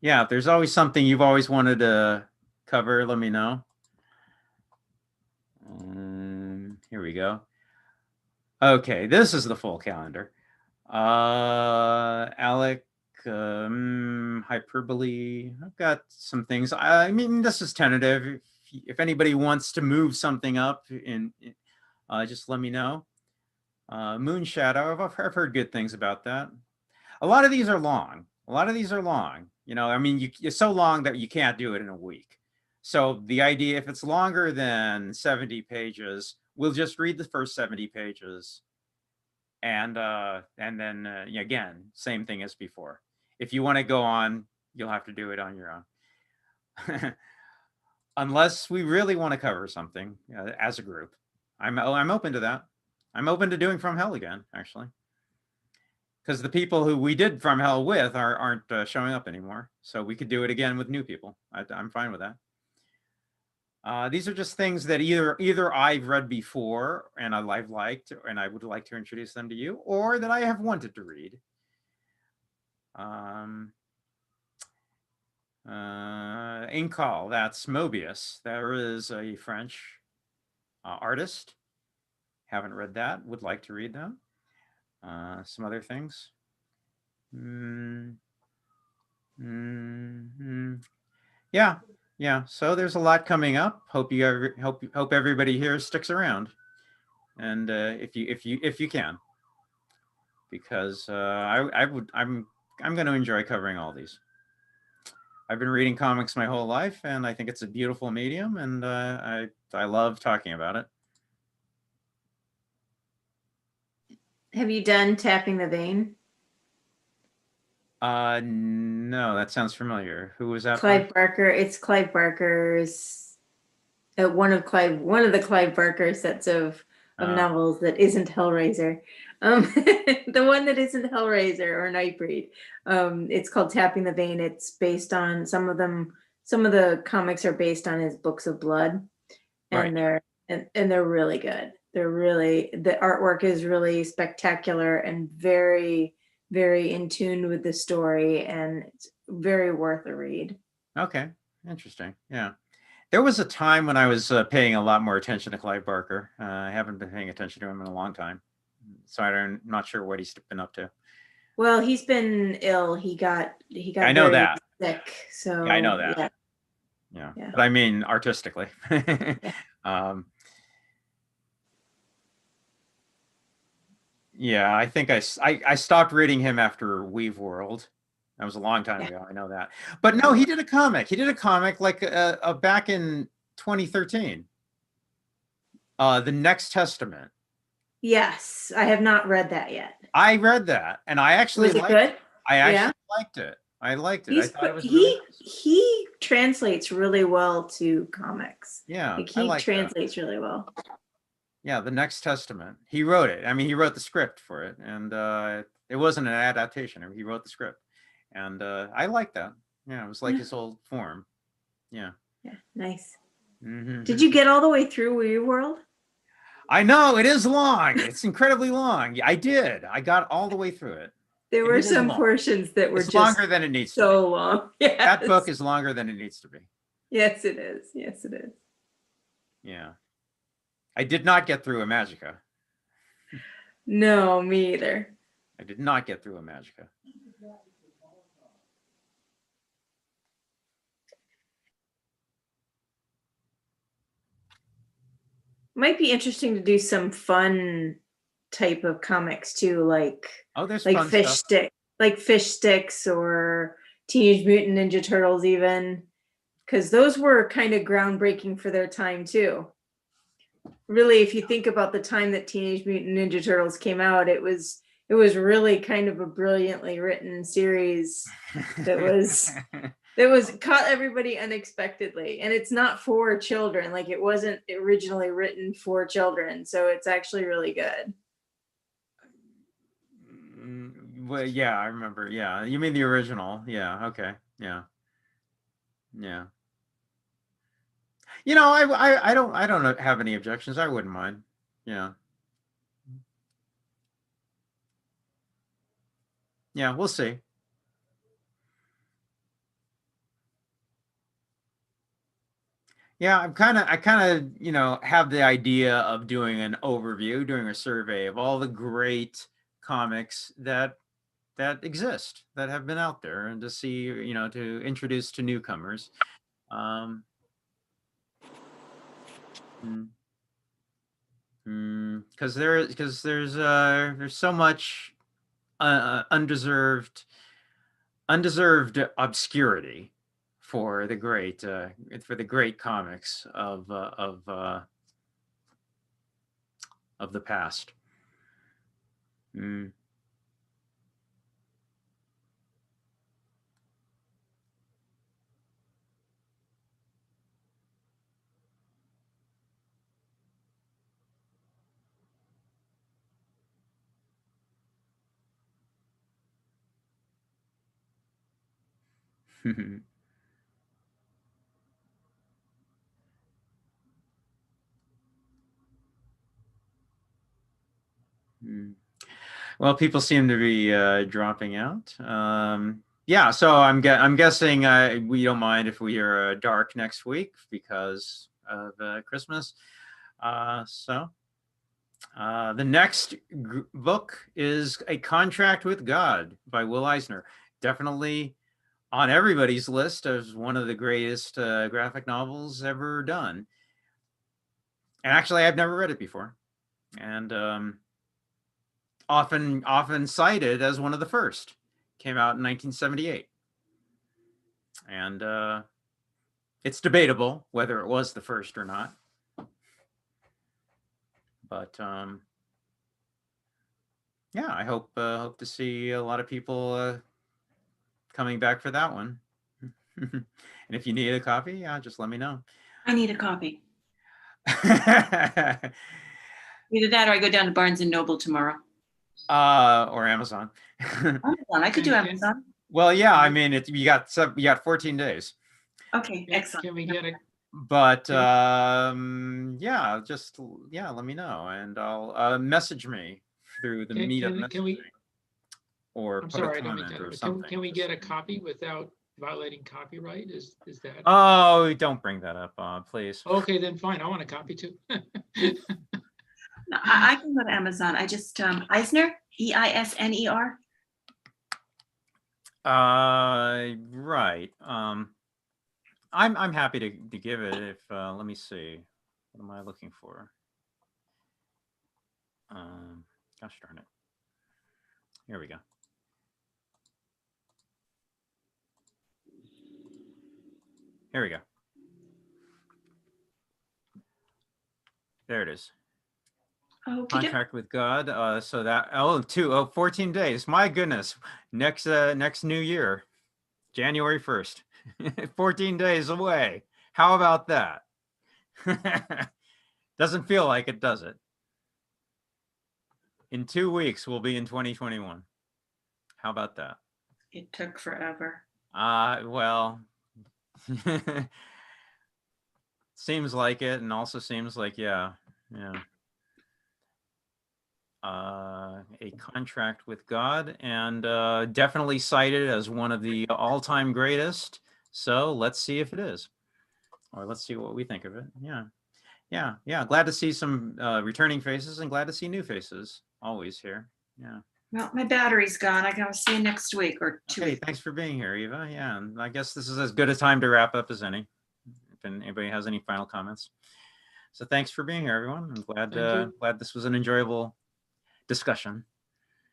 Yeah, if there's always something you've always wanted to cover, let me know. Here we go. Okay, this is the full calendar. Alec, hyperbole. I've got some things. I mean, this is tentative. If anybody wants to move something up, just let me know. Moon Shadow. I've heard good things about that. A lot of these are long. I mean, it's so long that you can't do it in a week. So the idea, if it's longer than 70 pages, we'll just read the first 70 pages. And then again, same thing as before. If you want to go on, you'll have to do it on your own. Unless we really want to cover something as a group. I'm open to that. I'm open to doing From Hell again, actually. Because the people who we did From Hell with aren't showing up anymore. So we could do it again with new people. I'm fine with that. These are just things that either I've read before and I've liked, and I would like to introduce them to you, or that I have wanted to read. Incal, that's Mobius. There is a French artist. Haven't read that. Would like to read them. Some other things. Yeah. So there's a lot coming up. Hope everybody here sticks around, and if you can. because I'm going to enjoy covering all these. I've been reading comics my whole life, and I think it's a beautiful medium, and I love talking about it. Have you done Tapping the Vein? No, that sounds familiar. Who was that? Clive Barker. It's Clive Barker's one of the Clive Barker sets of novels that isn't Hellraiser. The one that isn't Hellraiser or Nightbreed. It's called Tapping the Vein. It's based on some of the comics are based on his books of blood, and Right. they're really good. The artwork is really spectacular and very, very in tune with the story, and it's very worth a read. Okay, interesting. Yeah. There was a time when I was paying a lot more attention to Clive Barker. I haven't been paying attention to him in a long time, so I'm not sure what he's been up to. Well, he's been ill. He got I know very that. sick. So Yeah, I know that. Yeah. But I mean artistically. Yeah, I think I stopped reading him after Weave World. That was a long time ago. I know that. But no, he did a comic. He did a comic like back in 2013. The Next Testament. Yes, I have not read that yet. I read that, and I actually liked it. I actually liked it. I liked it. I thought it was he translates really well to comics. Yeah, like he translates really well. Yeah, The Next Testament. He wrote it. I mean, he wrote the script for it, and it wasn't an adaptation. He wrote the script, and I liked that. Yeah, it was like his old form. Yeah. Yeah, nice. Mm-hmm. Did you get all the way through Weird World? I know it is long. It's incredibly long. I did. I got all the way through it. There were some portions that were it's just longer than it needs to be. So long. Yes. That book is longer than it needs to be. Yes, it is. Yes, it is. Yeah. I did not get through a Magica. No, me either. I did not get through a Magica. Might be interesting to do some fun type of comics too, like there's like fun fish stuff. stick, like Fish Sticks or Teenage Mutant Ninja Turtles, even, because those were kind of groundbreaking for their time too. Really, if you think about the time that Teenage Mutant Ninja Turtles came out, it was really kind of a brilliantly written series that was caught everybody unexpectedly, and it's not for children. Like, it wasn't originally written for children, so it's actually really good. Well, yeah, I remember. Yeah, you mean the original? Yeah. Okay. Yeah. Yeah. You know, I don't have any objections. I wouldn't mind. Yeah. Yeah, we'll see. Yeah, I kind of, you know, have the idea of doing an overview, doing a survey of all the great comics that exist, that have been out there, and to see, you know, to introduce to newcomers. Because there's so much undeserved obscurity for the great comics of the past. Well, people seem to be dropping out. Yeah, so I'm guessing we don't mind if we are dark next week because of Christmas. So the next book is A Contract with God by Will Eisner. Definitely on everybody's list as one of the greatest graphic novels ever done. And actually, I've never read it before. And often cited as one of the first. Came out in 1978. And it's debatable whether it was the first or not. But yeah, I hope to see a lot of people coming back for that one. And if you need a copy, just let me know. I need a copy. Either that or I go down to Barnes and Noble tomorrow. Or Amazon. Amazon. I could do Amazon. Well, yeah, I mean, you got 14 days. Okay, excellent. Can we get a? But yeah, just let me know, and I'll message me through the meetup Can we? Or I'm put sorry, a I don't mean comment or to. something. Can we get a copy without violating copyright? Is that? Oh, don't bring that up, please. Okay, then fine. I want a copy too. No, I can go to Amazon. I just Eisner, Eisner. Right. I'm happy to give it if let me see. What am I looking for? Gosh darn it. Here we go. Here we go. There it is. Contract with God. So that 14 days. My goodness. Next new year, January 1st. 14 days away. How about that? Doesn't feel like it, does it? In 2 weeks, we'll be in 2021. How about that? It took forever. Well, seems like it, and also seems like, yeah. A Contract with God, and definitely cited as one of the all-time greatest. So let's see if it is, or let's see what we think of it. Yeah. Glad to see some returning faces, and glad to see new faces. Always here. Yeah. Well, my battery's gone. I gotta see you next week or 2 Okay, weeks. thanks for being here, Eva. Yeah, and I guess this is as good a time to wrap up as any. If anybody has any final comments. So thanks for being here, everyone. I'm glad this was an enjoyable discussion.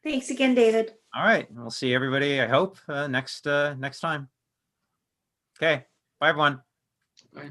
Thanks again, David. All right, we'll see everybody, I hope, next time. Okay, bye everyone. Bye.